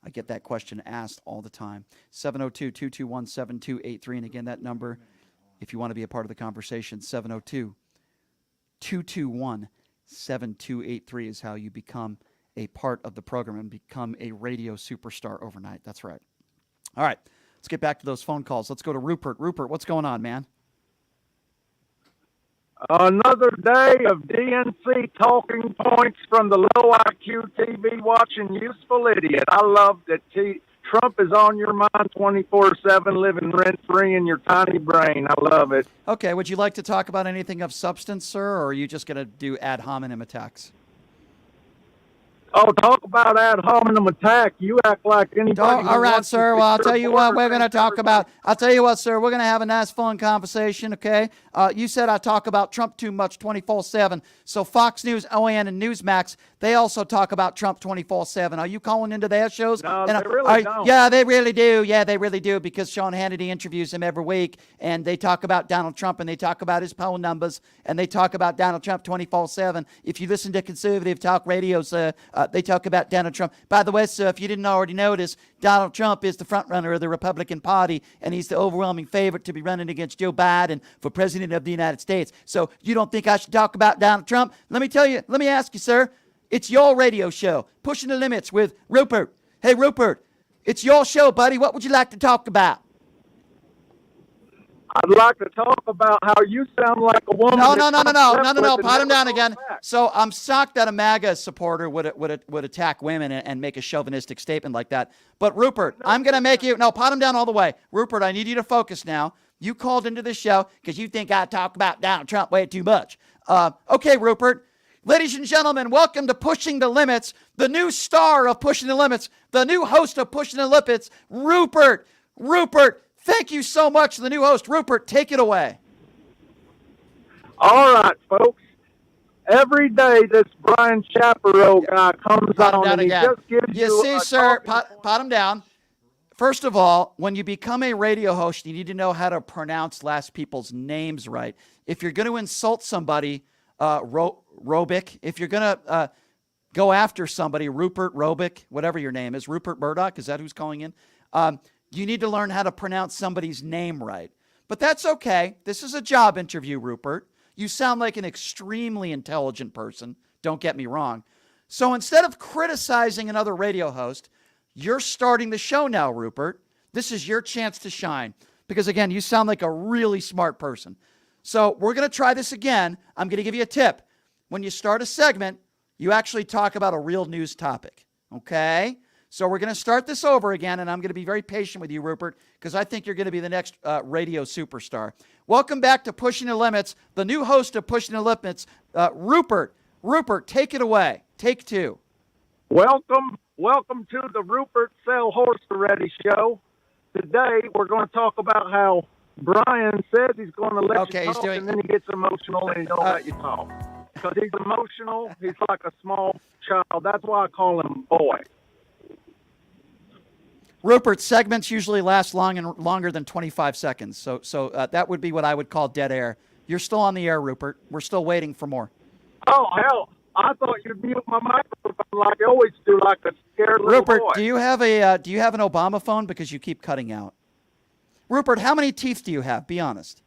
I get that question asked all the time. 702-221-7283. And again, that number, if you want to be a part of the conversation, 702-221-7283 is how you become a part of the program and become a radio superstar overnight. That's right. All right, let's get back to those phone calls. Let's go to Rupert. Rupert, what's going on, man? Another day of DNC talking points from the low IQ TV watching useful idiot. I love that Trump is on your mind 24/7, living rent-free in your tiny brain. I love it. Okay, would you like to talk about anything of substance, sir, or are you just going to do ad hominem attacks? Oh, talk about ad hominem attack. You act like anybody. All right, sir. Well, I'll tell you what we're going to talk about. I'll tell you what, sir. We're going to have a nice, fun conversation, okay? You said I talk about Trump too much 24/7. So Fox News, OAN, and Newsmax, they also talk about Trump 24/7. Are you calling into their shows? No, they really don't. Yeah, they really do. Yeah, they really do, because Sean Hannity interviews him every week, and they talk about Donald Trump, and they talk about his poll numbers, and they talk about Donald Trump 24/7. If you listen to conservative talk radio, sir, they talk about Donald Trump. By the way, sir, if you didn't already notice, Donald Trump is the front runner of the Republican Party, and he's the overwhelming favorite to be running against Joe Biden for president of the United States. So you don't think I should talk about Donald Trump? Let me ask you, sir. It's your radio show, Pushing the Limits with Rupert. Hey, Rupert, it's your show, buddy. What would you like to talk about? I'd like to talk about how you sound like a woman. No. Pot Pot him down again. So I'm shocked that a MAGA supporter would attack women and make a chauvinistic statement like that. But Rupert, I'm going to make you pot him down all the way. Rupert, I need you to focus now. You called into this show because you think I talk about Donald Trump way too much. Okay, Rupert. Ladies and gentlemen, welcome to Pushing the Limits, the new star of Pushing the Limits, the new host of Pushing the Limits, Rupert. Rupert, thank you so much, the new host. Rupert, take it away. All right, folks. Every day this Brian Chaparro guy comes on and he just gives you see, sir, pot him down. First of all, when you become a radio host, you need to know how to pronounce last people's names right. If you're going to insult somebody, Robic, if you're going to go after somebody, Rupert Robic, whatever your name is, Rupert Murdoch, is that who's calling in? You need to learn how to pronounce somebody's name right. But that's okay. This is a job interview, Rupert. You sound like an extremely intelligent person. Don't get me wrong. So instead of criticizing another radio host, you're starting the show now, Rupert. This is your chance to shine. Because again, you sound like a really smart person. So we're going to try this again. I'm going to give you a tip. When you start a segment, you actually talk about a real news topic. Okay? So we're going to start this over again, and I'm going to be very patient with you, Rupert, because I think you're going to be the next radio superstar. Welcome back to Pushing the Limits, the new host of Pushing the Limits, Rupert. Rupert, take it away. Take two. Welcome to the Rupert Sell Horse Ready show. Today we're going to talk about how Brian says he's going to let you talk, and then he gets emotional and he don't let you talk. Because he's emotional, he's like a small child. That's why I call him boy. Rupert, segments usually last longer than 25 seconds. So that would be what I would call dead air. You're still on the air, Rupert. We're still waiting for more. Oh, hell. I thought you'd mute my microphone like you always do, like a scared little Rupert, boy. do you have an Obama phone? Because you keep cutting out. Rupert, how many teeth do you have? Be honest.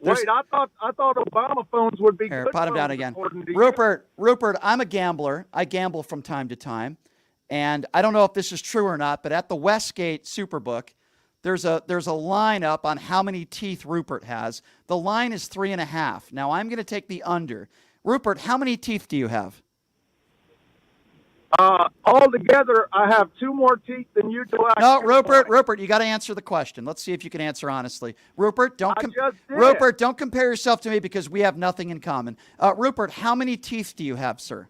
Wait, I thought Obama phones would be good. Pot him down again. Rupert, I'm a gambler. I gamble from time to time. And I don't know if this is true or not, but at the Westgate Superbook, there's a lineup on how many teeth Rupert has. The line is 3.5. Now I'm going to take the under. Rupert, how many teeth do you have? Altogether, I have 2 more teeth than you do. No, Rupert, you got to answer the question. Let's see if you can answer honestly. Rupert, don't compare yourself to me because we have nothing in common. Rupert, how many teeth do you have, sir?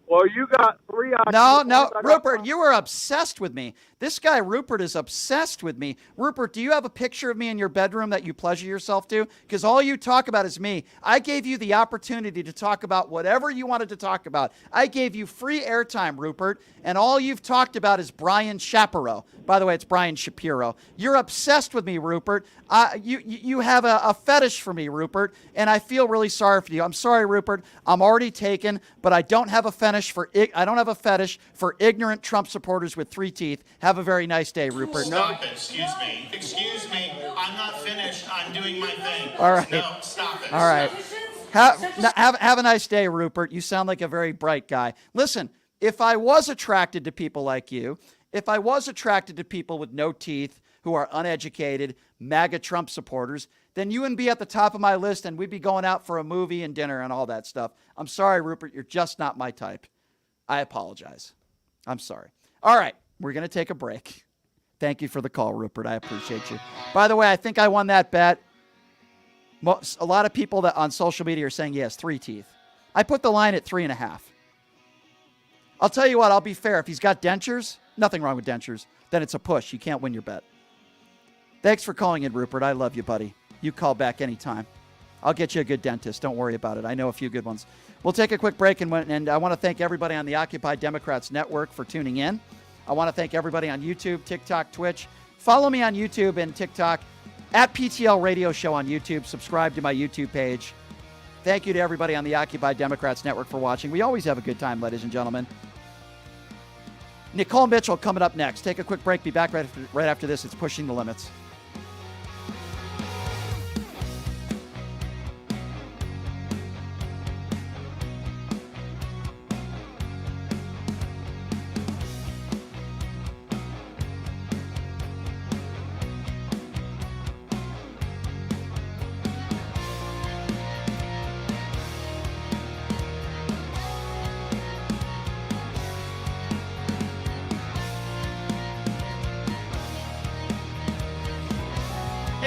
Well, you got 3. No, Rupert, you are obsessed with me. This guy, Rupert, is obsessed with me. Rupert, do you have a picture of me in your bedroom that you pleasure yourself to? Because all you talk about is me. I gave you the opportunity to talk about whatever you wanted to talk about. I gave you free airtime, Rupert, and all you've talked about is Brian Chaparro. By the way, it's Brian Shapiro. You're obsessed with me, Rupert. You have a fetish for me, Rupert, and I feel really sorry for you. I'm sorry, Rupert. I'm already taken, but I don't have a fetish for ignorant Trump supporters with 3 teeth. Have a very nice day, Rupert. Stop it. Excuse me. I'm not finished. I'm doing my thing. All right. No, stop it. All right. Have a nice day, Rupert. You sound like a very bright guy. Listen, if I was attracted to people like you, if I was attracted to people with no teeth who are uneducated, MAGA Trump supporters, then you wouldn't be at the top of my list and we'd be going out for a movie and dinner and all that stuff. I'm sorry, Rupert. You're just not my type. I apologize. I'm sorry. All right. We're going to take a break. Thank you for the call, Rupert. I appreciate you. By the way, I think I won that bet. A lot of people that on social media are saying he has 3 teeth. I put the line at 3.5. I'll tell you what, I'll be fair. If he's got dentures, nothing wrong with dentures, then it's a push. You can't win your bet. Thanks for calling in, Rupert. I love you, buddy. You call back anytime. I'll get you a good dentist. Don't worry about it. I know a few good ones. We'll take a quick break, and I want to thank everybody on the Occupy Democrats Network for tuning in. I want to thank everybody on YouTube, TikTok, Twitch. Follow me on YouTube and TikTok at PTL Radio Show on YouTube. Subscribe to my YouTube page. Thank you to everybody on the Occupy Democrats Network for watching. We always have a good time, ladies and gentlemen. Nicole Mitchell coming up next. Take a quick break. Be back right after this. It's Pushing the Limits.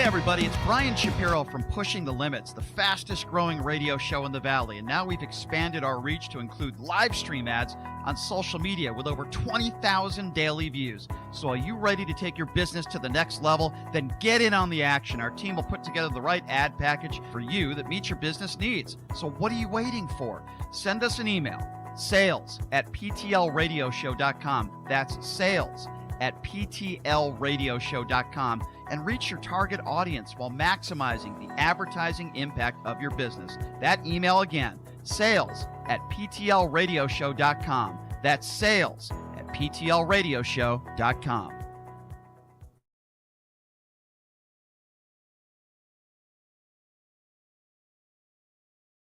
Hey everybody, it's Brian Shapiro from Pushing the Limits, the fastest growing radio show in the Valley. And now we've expanded our reach to include live stream ads on social media with over 20,000 daily views. So are you ready to take your business to the next level? Then get in on the action. Our team will put together the right ad package for you that meets your business needs. So what are you waiting for? Send us an email, sales@ptlradioshow.com. That's sales@ptlradioshow.com, and reach your target audience while maximizing the advertising impact of your business. That email again, sales@ptlradioshow.com. That's sales@ptlradioshow.com.